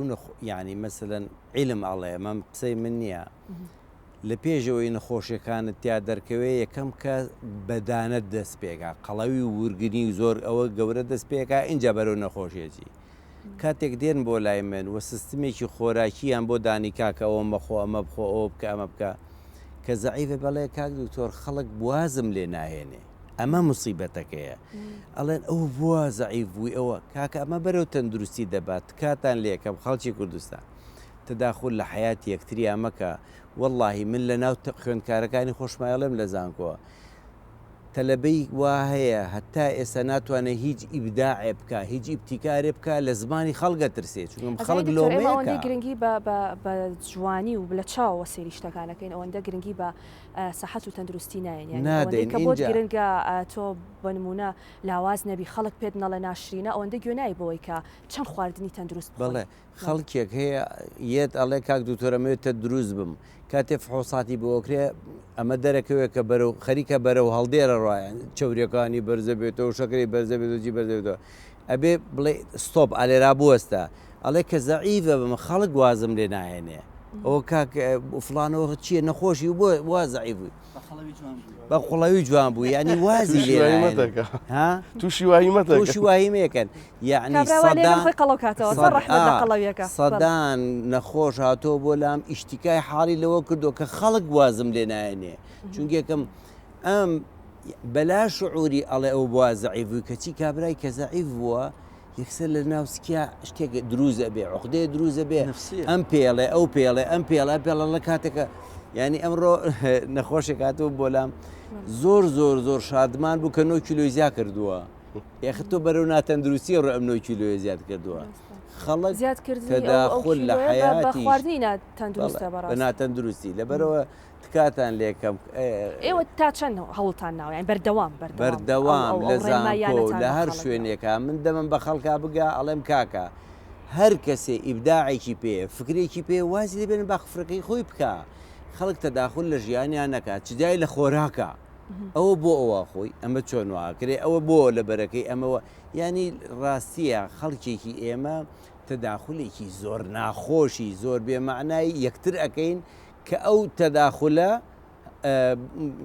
یعنی مەسەلەن عیلم ئەڵێ مەم قسەی من نییە لە پێشەوەی نەخۆشیەکانت تیا دەرکەوێ یەکەم کە بەدانەت دەست پێکا قەڵەوی و ورگنی زۆر ئەوە گەورە دەست پێکا اینجا بەرەو نەخۆشیێتی کاتێک دێن بۆ لای من و سیستمێکی خۆراکییان بۆ دانی کاکە ئەوە مەخۆ ئەمە بخۆ ئەوە بکە ئەمە بکە کە زەعیفە بەڵێ کاک دکتۆر خەڵک بوازم لێ ناهێنێ ئەمە موسیبەتەکەیە ئەڵێن ئەو بووە زەعیف بووی ئەوە کاکە ئەمە بەرەو تەندروستی دەبات کاتان لێکەم خەڵکی کوردستان تداخل لە حیاتی یەکتری ئەمەکە واللهی من لە ناو خوێندکارەکانی خۆشمایەڵێم لە زانکۆوە تەلەبەی وا هەیە هەتا ئێستا ناتوانێت هیچ ئیبداعێ بکە هیچ ئیبتیکارێ بکە لە زمانی خەڵگە ترسێت چونکە خەڵک لۆمەیەوەندەی گرنگی بە جوانی و لە چاوە سێری شتەکانەکەین ئەوەندە گرنگی بە سەحەت و تەندروستی نایەن کە بۆ گرنگە تۆ بە نمونە لاواز نەبی خەڵک پێت نەڵە ناشرینە ئەوەندە گوێنایی بۆەوەی کە چەند خواردنی تەندروست بڵێ خەڵکێک هەیە یەت ئەڵێ کاک دوتۆرەمەوێتە دروست بم کاتێ فحوساتی بۆکرێ ئەمە دەرەکەوێت کە بەرەو خەریکە بەرەو هەڵدێرە ڕایەن چاوریەکانی بەرزە بێتەوە شەکری بەرزە بێت وجی بەرزێتەوە ئەبێ بڵێ ستۆپ ئالێرا بوەستە ئەڵێ کە زەعیفە بمە خەڵک وازم لێ ناهێنێ ئەوە کاک فلانەوە چییە نەخۆشی و بۆ وا زەعیف بووی بە قوڵەوی جوان بوو ینی وازی لێ تووشی واهیمەکەن یعنی سەدان نەخۆش هاتۆ بۆ لام ئیشتیکای حاڵی لەوە کردو کە خەڵک وازم لێ نایەنێ چونکێکم ئەم بەلا شعوری ئەڵێ ئەو بووە زەعیف بووی کەچی کابرای کە زەعیف بووە یەکسەر لە ناوسکیا شتێک دروزە بێ عقدەیە دروزە بێ ئەم پێڵێ ئەو پێڵێ ئەم پێڵە پێڵە لە کاتێکە ینی ئەمڕۆ نەخۆشێک هاتووە بۆ لام زۆر شادمان بوو کە 9 کیلۆی زیاد کردووە یاخ تۆ بەرەو ناتەندروستی ڕۆ ئەم 9 کیلۆی زیاد کردووە خەڵک تەداخل لە حیاتی بە ناتەندروستی لەبەرەوە تکاتان لێکەم ئێوە تا چەند هەوڵتان ناوە یان بەردەوام لە زانکۆ لە هەر شوێنێکە من دەمەم بە خەڵکا بگا ئەڵێم کاکە هەر کەسێ ئیبداعێکی پێ فکرێکی پێ وازی لێبێن با فڕەکەی خۆی بکە خەڵک تەداخل لە ژیانیان نەکات چجای لە خۆراکە ئەوە بۆ ئەوە خۆی ئەمە چۆن واکرێ ئەوە بۆ لە بەرەکەی ئەمەوە ینی ڕاستیە خەڵکێکی ئێمە تەداخلێکی زۆر ناخۆشی زۆر بێمەعنای یەکتر ئەەکەین کە ئەو تەداخلە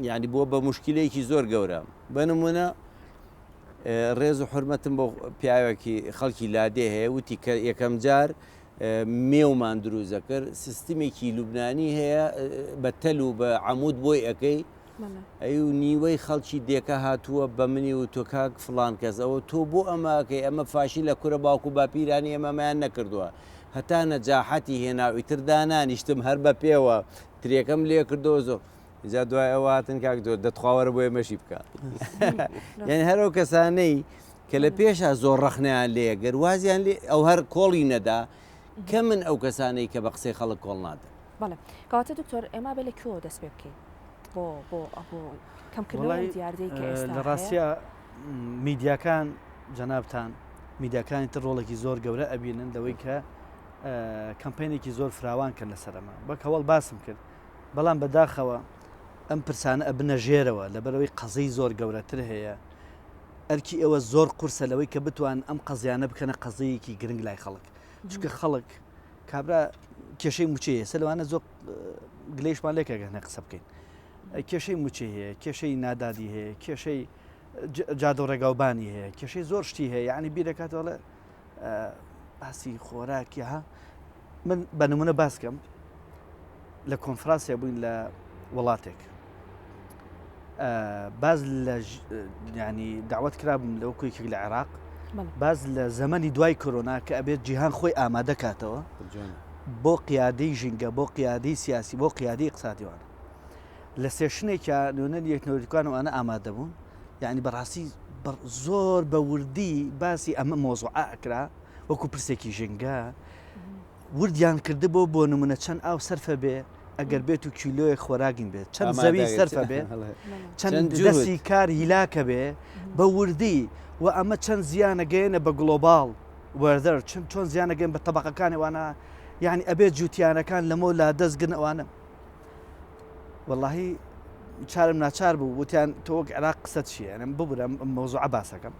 ینی بۆ بە مشکلەیەکی زۆر گەورە بە نمونە ڕێز و حرمەتم بۆ پیاوێکی خەڵکی لادێ هەیە وتی کە یەکەم جار مێومان دروزە کرد سیستمێکی لوبنانی هەیە بە تەل و بە عەمود بۆی ئەەکەی ئەی و نیوەی خەڵکی دێکە هاتووە بە منی و تۆ کاک فڵان کەس ئەوە تۆ بۆ ئەماکەی ئەمە فاشی لە کورە باوکو باپیرانی ئەمەمایان نەکردووە هەتا نەجاحەتی هێناوی تردانانیشتم هەر بە پێوە ترێکەم لێ کردەوە زۆر جا دوای ئەواتن کاک دەتخواوەرە بۆ ئێمەشی بکە یعنی هەرەو کەسانەی کە لە پێشە زۆر ڕەخنیان لێ گەر وازیان لێ ئەو هەر کۆڵی نەدا کە من ئەو کەسانەی کە بە قسەی خەڵک کۆڵ نادەن بەڵێ کەواتە دکتۆر ئێمە بێ لە کۆ دەست پێ بکەین بۆ کەمکردنەوەی دیاردەی کە ئێستا لە ڕاستیە میدیاکان جەنابتان میدیاکانی تر ڕۆڵێکی زۆر گەورە ئەبینن لەوەی کە کەمپینێکی زۆر فراوان کرد لەسەرەمە بەک هەوڵ باسم کرد بەڵام بەداخەوە ئەم پرسانە ئەبنە ژێرەوە لەبەرەوەی قەزەی زۆر گەورەتر هەیە ئەرکی ئێوە زۆر قورسە لەوەی کە بتوان ئەم قەزیانە بکەنە قەزەیەکی گرنگ لای خەڵک چونکە خەڵک کابرا کێشەی موچەیە سەلوانە زۆر گلەیشمان لێکەگەنە قسە بکەین کێشەی موچەی هەیە کێشەی نادادی هەیە کێشەی جادە و ڕێگاوبانی هەیە کێشەی زۆر شتی هەیە یعنی بیرەکاتەوە باسی خۆراکی ها من بە نمونە باسکەم لە کۆنفرانسیا بووین لە وڵاتێک باز لە ینی داوت کرابم لەوە کویکێک لە عێراق باز لە زەمەنی دوای کۆرۆنا کە ئەبێت جیهان خۆی ئامادەکاتەوە بۆ قیادەی ژینگە بۆ قیادەی سیاسی بۆ قیادی اقتصادیوانە لە سێشنێکە نوێنەر یەکنەوەریەکانەوەوانە ئامادە بوون یعنی بەڕاستی زۆر بە وردی باسی ئەمە مۆزوعە ئەکرا وەکو پرسێکی ژینگە وردیان کردبوو بۆ نمونە چەند ئاو سەرفە بێ ئەگەر بێت و کیلۆی خۆراگین بێت چەند زەوی سەرفە بێ چەند دەستی کار هیلاکە بێ بە وردی و ئەمە چەند زیانە گەێنە بە گلۆباڵ وەردەر چۆن زیانەگەن بە تەبقەکانی وانە یعنی ئەبێت جوتیانەکان لەمە لا دەستگن ئەوانە واللهی چارم ناچار بوو وتیان تۆ وەک عێراق قسەت چیە ببرم مۆزوعە باسەکەم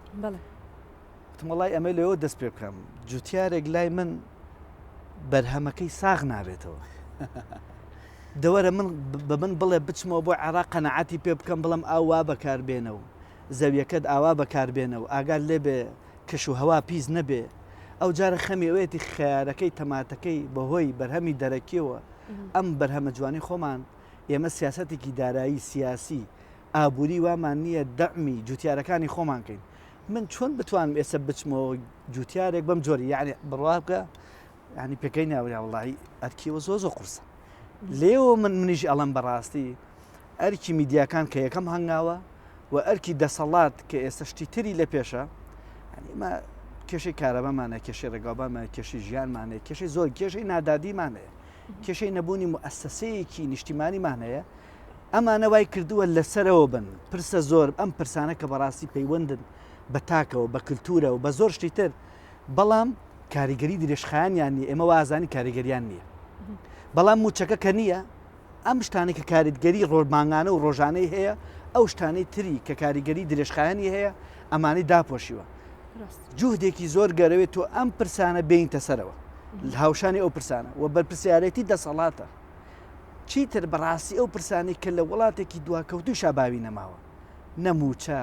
وڵای ئەمە لەوە دەست پێ بکەم جوتیارێک لای من بەرهەمەکەی ساغ نابێتەوە دەوەرە من بە من بڵێ بچمەوە بۆ عێراق قەنەعەتی پێ بکەم بڵم ئاوا بەکاربێنەوە زەویەکەت ئاوا بەکاربێنەوە ئاگار لێ بێ کەش و هەوا پیس نەبێ ئەو جارە خەمیەوەیەتی خیارەکەی تەماتەکەی بەهۆی بەرهەمی دەرەکیەوە ئەم بەرهەمە جوانی خۆمان ئێمە سیاسەتێکی دارایی سیاسی ئابووری وامان نییە دەعمی جوتیارەکانی خۆمانکەین من چۆن بتوانم ئێستا بچمەوە جوتیارێک بەم جۆری یعنی بڕوا بکە ینی پێکەی ناوری وڵی ئەرکیەوە زۆ قورسە لێەوە منیش ئەڵم بەڕاستی ئەرکی میدیاکان کە یەکەم هەنگاوە و ئەرکی دەسەڵات کە ئێستا شتی تری لە پێشە ئەمە کێشەی کارەبەمانە کێشەی ڕێگاوبانمانە کێشەی ژیانمانەیە کێشەی زۆر کێشەی نادادیمانەیە کێشەی نەبوونی مؤسسەیەکی نیشتیمانیمان هەیە ئەمانە وای کردووە لەسەرەوە بن پرسە زۆر ئەم پرسانە کە بەڕاستی پەیوەندن بە تاکەوە بە کللتورە و بە زۆر شتی تر بەڵام کاریگەری درێژخایانیان نیە ئێمە وازانی کاریگەریان نییە بەڵام موچەکە کە نییە ئەم شتانی کە کاریگەری ڕۆژمانگانە و ڕۆژانەی هەیە ئەو شتانەی تری کە کاریگەری درێژخایانی هەیە ئەمانەی داپۆشیوە جوهدێکی زۆر گەرەوێت تۆ ئەم پرسانە بینتە سەرەوە هاوشانی ئەو پرسانە و بەرپرسیارەتی دەسەڵاتە چیتر بەڕاستی ئەو پرسانی کە لە وڵاتێکی دواکەوتوی شاباوی نەماوە نەموچە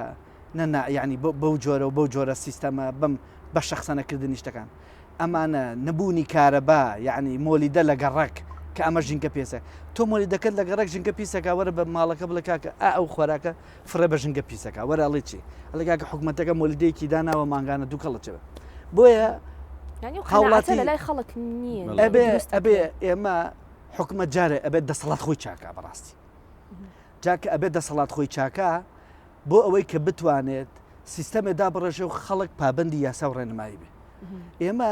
ینی بەو جۆرە و بەو جۆرە سیستەمە بەم بە شەخسەنەکردنی شتەکان ئەمانە نەبوونی کارەبا یعنی مۆلیدە لە گەڕک کە ئەمە ژینکە پێسە تۆ مۆلی دەکەت لە گەڕک ژینکە پیسەکە وەرە بە ماڵەکە بڵێ کاکە ئەو خۆراکە فڕێ بە ژینکە پیسەکە وەرە ئەڵێ چی ئەڵێ کاکە حکوومەتەکە مۆلیدەیەکی داناوە مانگانە دوو کەڵەچەوە بۆیە هاوڵاتی لە لای خەڵک نییە ئەبێ ئێمە حکومەت جارێ ئەبێت دەسەڵات خۆی چاکە بەڕاستی جاکە ئەبێت دەسەڵات خۆی چاکە بۆ ئەوەی کە بتوانێت سیستەمێدا بڕێژێ و خەڵک پابندی یاسا و ڕێنمایی بێ ئێمە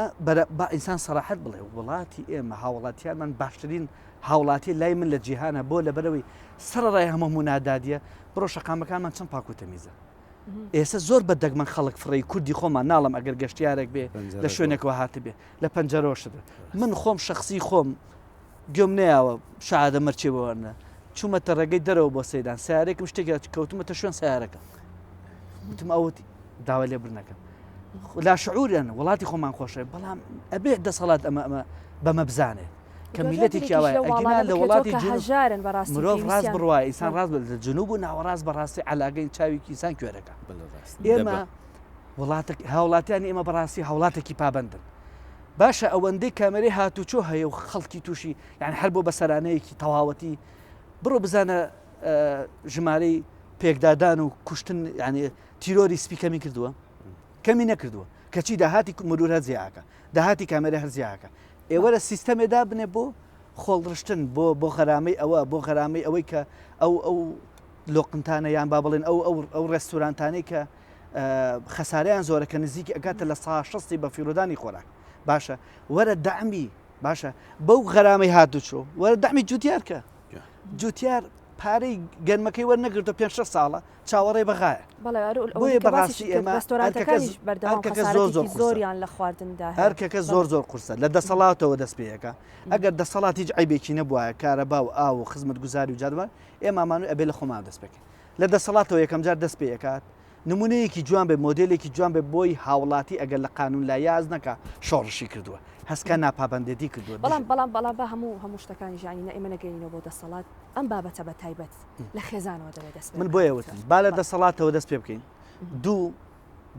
با ئینسان سەراحەت بڵێ وڵاتی ئێمە هاوڵاتیانمان باشترین هاوڵاتی لای من لە جیهانە بۆ لەبەرەوەی سەرڕای هەموو نادادیە بڕۆ شەقامەکانمان چەند پاک و تەمیزە ئێستا زۆر بە دەگمەن خەڵک فڕی کوردی خۆمان ناڵم ئەگەر گەشتیارێک بێ لە شوێنێکەوە هاتە بێ لە پەنجەرۆشتە من خۆم شخصی خۆم گوێم نەیاوە شعادە مەرچێ بوەرنە چوومەتە ڕێگەی دەرەوە بۆ سەیدان سیارێکم شتێکی کەوتمەتە شوێن سیارەکە وتم ئەوتی داوا لێ برنەکەم لا شعوریان وڵاتی خۆمان خۆشە بەڵام ئەبێت دەسەڵات ئەمە بەمە بزانێت کە میلەتێکی ئەوە لە وڵاتی هەژارن بەڕاستی مرۆڤ ڕاست بڕوای ئینسان ڕاست لە جنوب و ناوەڕاست بەڕاستی علاگەی چاویکی ئینسان کوێرەکە ئێمە هاوڵاتیانی ئێمە بەڕاستی هاوڵاتێکی پابندن باشە ئەوەندەی کامەرەی هاتوچۆ هەیە و خەڵکی تووشی یعنی هەر بۆ بەسەرانەیەکی تەواوەتی بڕۆ بزانە ژمارەی پێکدادان و کوشتن ینی تیرۆری سپی کەمی کردووە کەمی نەکردووە کەچی داهاتی مرور هەرزیاکە داهاتی کامێرە هەرزیاکە ئێوەرە سیستەمێدا بنێ بۆ خۆڵڕشتن بۆ غەرامەی ئەوە بۆ غەرامەی ئەوەی کە ئەو لۆقنتانە یان با بڵێن ئەو ڕێستورانتانەی کە خەساریان زۆرە کە نزیکی ئەگاتە لە 16 بە فیرۆدانی خۆراک باشە وەرە دەعمی باشە بەو غەرامەی هاتوچۆ وەرە دەعمی جوتیارکە جوتیار پارەی گەنمەکەی وەرنەگرتە 5 ساڵە چاوەڕێ بەغایە بۆیە بەڕاستی ئێمە زۆریان لە خواردندا هەرکەکە زۆر قورسە لە دەسەڵاتەوە دەست پێەکە ئەگەر دەسەڵات هیچ عیبێکی نەبووە کارەبا و ئاو و خزمەت گوزاری و جادوان ئێمامانوی ئەبێ لە خۆمان دەست پێکەین لە دەسەڵاتەوە یەکەم جار دەست پێکات نمونەیەکی جوان بێ مۆدلێکی جوان بێ بۆی هاوڵاتی ئەگەر لە قانون لا یاز نەکە شۆڕشی کردووە هەسکە ناپابندێتی کردووە بەڵام بە هەموو شتەکانی ژانی ئێمە نەگەینەوە بۆ دەسەڵات ئەم بابەتە بە تایبەت لە خێزانەوە دەوێت دەست من بۆیە وتم با لە دەسەڵاتەوە دەست پێ بکەین دوو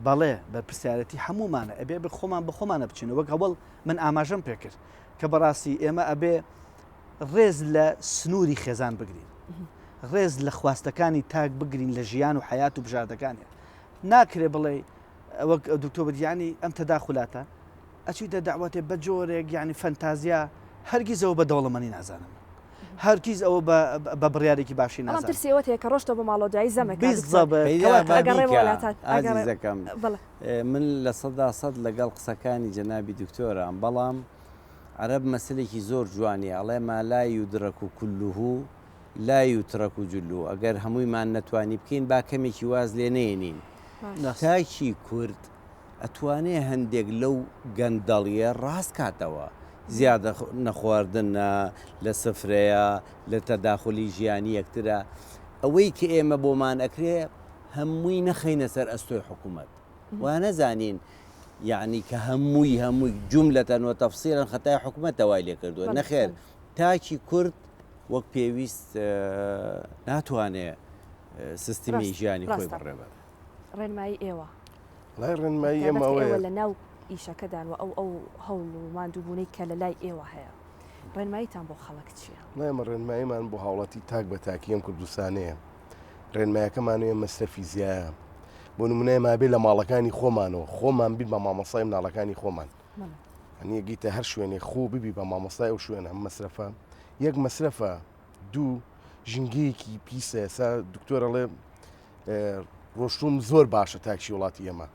بەڵێ بەرپرسیارەتی هەمومانە ئەبێ خۆمان بە خۆمانە بچینە وەک هەوڵ من ئاماژەم پێکرد کە بەڕاستی ئێمە ئەبێ ڕێز لە سنووری خێزان بگرین ڕێز لە خواستەکانی تاک بگرین لە ژیان و حیات و بژاردەکانی ناکرێ بڵێ وەک دکتۆر بردیانی ئەم تەداخولاتە ئەچیتە داواتێ بە جۆرێک یعنی فەنتازیا هەرگیزەوە بە دەوڵەمەنی نازانم هەرگیز ئەوە بە بڕیارێکی باشی نازانم ترسیەوەیە کە ڕۆشتە بە ماڵۆدایی زەمێک ئازیزەکەم من لە 100% لەگەڵ قسەکانی جەنابی دکتۆرە بەڵام عەرەب مەسلێکی زۆر جوانی ئەڵێ ما لا یودرەک و کولوه لا یوترەک و جلو ئەگەر هەموویمان نەتوانی بکەین با کەمێکی واز لێ نێنین تاکی کورد ئەتوانێ هەندێک لەو گەندەڵیە ڕاست کاتەوە زیادە نەخواردن لە سفرەیە لە تەداخلی ژیانی یەکترە ئەوەی کە ئێمە بۆمان ئەکرێ هەمووی نەخەینە سەر ئەستۆی حکوومەت وا نەزانین یعنی کە هەمووی جوملەتەن و تەفسیرن خەتای حکوومەت تەوای لێ کردووە نەخێر تاکی کورد وەک پێویست ناتوانێت سیستمی ژیانی خۆی بڕێبەر ڕێنمایی ئێوە لای ڕێنمایی ئێمەوە لە ناو ئیشەکەدان و ئەو هەوڵ و ماندووبوونەی کە لە لای ئێوە هەیە ڕێنماییتان بۆ خەڵک چییە؟ ئێمە ڕێنماییمان بۆ هاوڵاتی تاک بە تاکیەم کوردستانەیە ڕێنمایەکەمانوێ مەسرە فیزیایە بۆ نمونەیە مابێ لە ماڵەکانی خۆمانەوە خۆمان بین بە مامۆسای مناڵەکانی خۆمان هەنیە گیتە هەر شوێنێ خۆ ببی بە مامۆسای ئەو شوێنە هەم مەسرەفە یەک مەسرەفە دوو ژنگەیەکی پیسە ئێستا دکتۆرەڵێ ڕۆشتوم زۆر باشە تاکشی وڵاتی ئێمە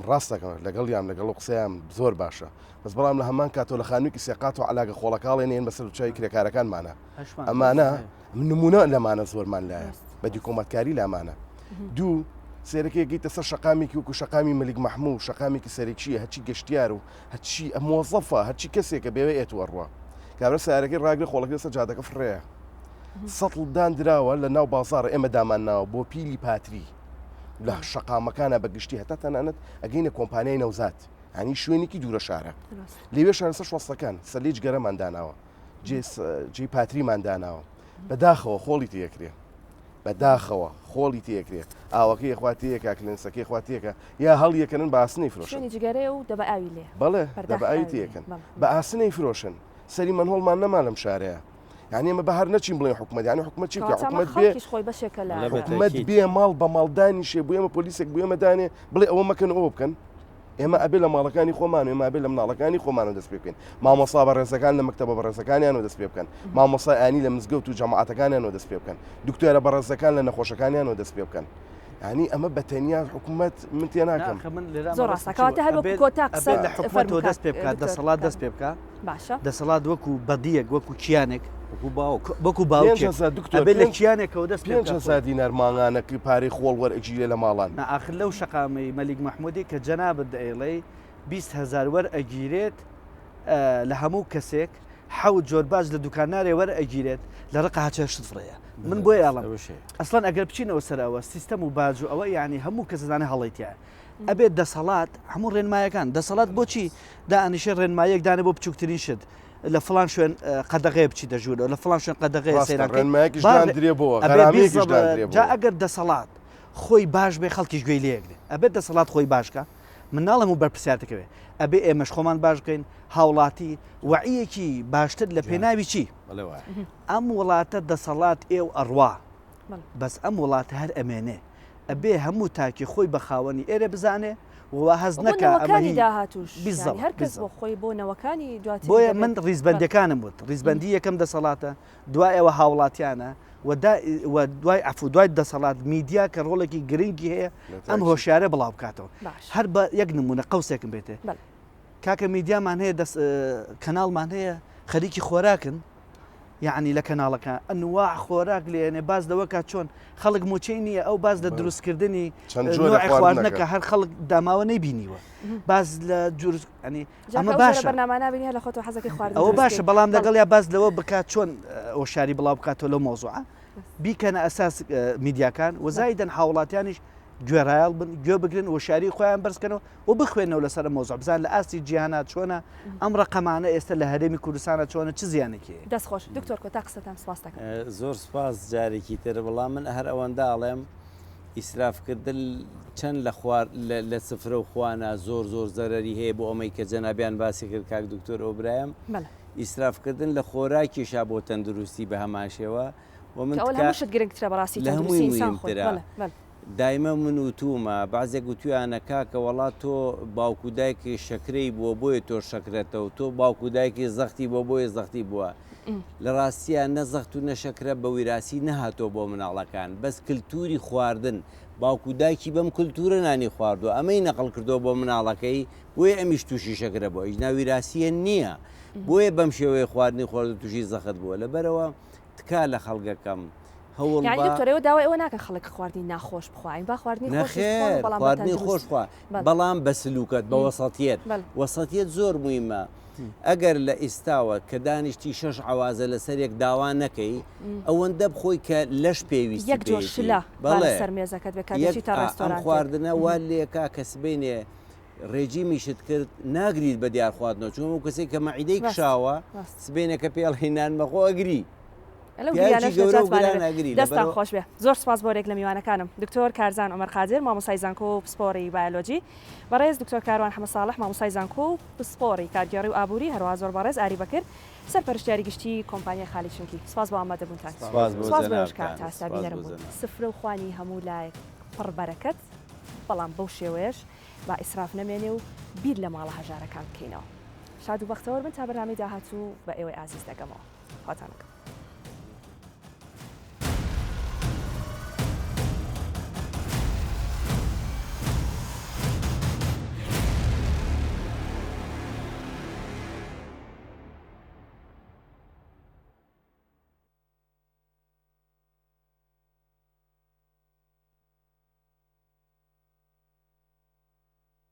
ڕاستەکەم لەگەڵیان لەگەڵ قسەیان زۆر باشە بەس بەڵام لە هەمان کاتۆ لە خانوویکی سێقات و علاگە خۆڵەکاڵێنێن بەسەر چای کرێکارەکانمانە ئەمانە نمونە لەمانە زۆرمان لایە بە دیکۆمەتکاری لامانە دوو سێرەکەیەگەیتە سەر شەقامێکی وەکو شەقامی مەلیک مەحموود شەقامێکی سەرێکیە هەچی گەشتیار و هەچی مۆزەفە هەچی کەسێکە بێوێ ئێتوەڕوە کابرا سیارەکەی ڕاگرێ خۆڵەکە سەر جادەکە فڕەیە سەتڵ دانراوە لە ناو بازاڕ ئێمە دامانناوە بۆ پیلی پاتری لە شەقامەکانە بەگشتی هەتا تەنانەت ئەگەینە کۆمپانیای نەوزات هەنی شوێنێکی دوورە شارە لەوێ شارە سەر شوەستەکان سەرلێج گەرەمان داناوە جێ پاتریمان داناوە بەداخەوە خۆڵی تێکرێ بەداخەوە خۆڵی تێکرێ ئاوەکەی خواتیەکە کلنسەکەی خواتیەکە یا هەڵیەکەن بە ئاسنەی فرۆشن بەڵێ دەبە ئاوی تێکن بە ئاسنەی فرۆشن سەری من هۆڵمان نەما لەم شارەیە یعنی ئمە بەهار نەچین بڵێن حکومەت یعنی حکومەت چی بکە حکومەت بێ ماڵ بە ماڵدانی شێ بۆ ئێمە پۆلیسێک بۆ ئێمە دانێ بڵێ ئەوە مەکەن ئەوە بکەن ئێمە ئەبێ لە ماڵەکانی خۆمان و ئێمە ئەبێ لە مناڵەکانی خۆمانەوە دەست پێ بکەین مامۆستا بەڕێزەکان لە مەکتەبە بەڕێزەکانیانەوە دەست پێ بکەن مامۆسای ئانی لە مزگەوت و جەماعەتەکانیانەوە دەست پێ بکەن دکتۆرە بەڕێزەکان لە نەخۆشەکانیانەوە دەست پێ بکەن ینی ئەمە بەتەنیا حکوومەت من تێ ناکەم زۆر ڕاستەکەواتە هەر وەکو کۆتا قسە لە حکومەتەوە دەست پێ بکات دەسەڵات دەست پێ بکات باشە دەسەڵات وەکو بەدیەک وەکو کیانێک وەکو باوکێ لە کیانێکەوە دەست پێ 500 دینار ماڵانەکەی پارەی خۆڵ وەرئەگیرێ لە ماڵان ئاخر لەو شەقامەی مەلیک مەحموودی کە جەنابەت دەیڵێ 20,000 وەرئەگیرێت لە هەموو کەسێک حەوت جۆرباز لە دوکانارێ وەرئەگیرێت لە ڕقە هەچێشت فڕەیە من بۆی ئاڵم ئەسڵان ئەگەر بچینەوە سەرەوە سیستەم و باج و ئەوە یعنی هەموو کەسدانە هەڵیتیە ئەبێت دەسەڵات هەموو ڕێنمایەکان دەسەڵات بۆچی دائنیشە ڕێنمایەک دانێ بۆ بچووکترین شت لە فلان شوێن قەدەغەیە بچی دەژوورەوە لە فلان شوێن قەدەغەیە سەیرانکە ڕێنمایەکیش درێ بۆ جا ئەگەر دەسەڵات خۆی باش بێ خەڵکیش گوێی لێگرێ ئەبێت دەسەڵات خۆی باشکە مناڵم و بەرپرسیارەکەوێ ئەبێ ئێمەش خۆمان باش بکەین هاوڵاتی وعیەکی باشتر لە پێناوی چی ئەم وڵاتە دەسەڵات ئێو ئەڕوا بەس ئەم وڵاتە هەر ئەمێنێ ئەبێ هەموو تاکی خۆی بە خاوەنی ئێرە بزانێ و هەز نەکە ئەمەنی داهاتوش هەرکەس بۆ خۆی بۆ نەوەکانی دوات بۆیە من ڕیزبندەکانم وت ڕیزبندی یەکەم دەسەڵاتە دوای ئەوە هاوڵاتیانە دوای ئەفو دوای دەسەڵات میدیا کە ڕۆڵێکی گرنگی هەیە ئەم هۆشیارە بڵاو بکاتەوە هەر بە یەک نمونە قەوسێکم بێتێ کاکە میدیامان هەیە کەناڵمان هەیە خەریکی خۆراکن یعنی لە کەناڵەکە ئەنواع خۆراک لێنێ باز دەوەکات چۆن خەڵک موچەی نییە ئەو باز لە دروستکردنی خواردنەکە هەر خەڵک داماوە نەیبینیوە باز لە جوورنی ئەمە باشە بەرنامانابینی لە خۆتۆ حەزەکەی خواردن ئەوە باشە بەڵام لەگەڵ یا باز لەوە بکات چۆن ئۆشاری بڵاو بکاتەوە لە مۆزوعە بیکەنە ئەساس میدیاکان وەزایدەن هاوڵاتیانیش گوێڕایال بن گوێ بگرن وەشاری خۆیان بەرزکەنەوە و بخوێنەوە لەسەر مۆزوع بزان لە ئاستی جیهانات چۆنە ئەم ڕقەمانە ئێستا لە هەرێمی کوردستانە چۆنە چ زیانێکی دەستخۆش دکتۆر کۆتا قسەتان سپاس دەکەم زۆر سپاس جارێکی تر بەڵام من هەر ئەوەندە ئاڵێم ئیسرافکردن چەند لە سفرە و خوانە زۆر زەرەری هەیە بۆ ئەمەی کە جەنابیان باسی کرد کاک دکتۆر ئۆبرایم ئیسرافکردن لە خۆراکیشا بۆ تەندروستی بە هەماشێوە و من گرنگترە بەڕاستی لە هەمووی مهمترە دایمە من وتومە بەعزێک گوتویانە کاکە وڵات تۆ باوکودایکی شەکرەی بووە بۆیە تۆ شەکرێتەوە تۆ باوکودایکی زەختی بۆ بۆیە زەختی بووە لە ڕاستیە نەزەخت و نەشەکرە بە ویراسی نەهاتۆ بۆ مناڵەکان بەس کللتوری خواردن باوکودایکی بەم کللتورە نانی خواردووە ئەمەی نەقل کردو بۆ مناڵەکەی بۆیە ئەمیش تووشی شەکرە بۆ هیچ ناویراسیە نییە بۆیە بەم شێوەیە خواردنی خۆرد تووشی زەخت بووە لەبەرەوە تکا لە خەڵگەکەم دکتۆرەوە داوای ئەوە ناکە خەڵک خواردنی ناخۆش بخواین با خواردنی خۆشخوا بەڵام بە سلوکەت بە وەسەتیت زۆر مهمە ئەگەر لە ئێستاوە کە دانیشتی 6 عوازە لەسەرێک داوا نەکەی ئەوەندە بخۆی کە لەش پێویستی ئەم خواردنە وا لێکا کە سبینێ ڕێجیمیشت کرد ناگریت بە دیار خواردنەوە چون و کەسێک کە مەعیدەی کشاوە سبینە کە پێڵهێنان بەخۆ ئەگری دەستان خۆش بێ زۆر سپاس بۆ ڕێک لە میوانەکانم دکتۆر کارزان عومەر قادر مامۆستای زانکۆ و پسپۆری بایۆلۆجی بەڕێز دکتۆر کاروان حەمەد ساڵح مامۆستای زانکۆ و پسپۆری کارگێڕی و ئابووری هەروە زۆر بەڕێز ئاری بەکرد سەرپەرشتیاری گشتی کۆمپانیای خالی چونکی سپاس بۆ ئامادەبوونتان سپاس بۆش کات تاسابینەرم بوون سفرە و خوانی هەموو لایەک پڕ بەرەکەت بەڵام بەو شێوەیەش با ئیسراف نەمێنێ و بیر لە ماڵە هەژارەکان بکەینەوە شاد و بەختەوەر بن تا بەرنامەی داهاتوو بە ئێوەی ئازیز دەگەمەوە خاتانەکە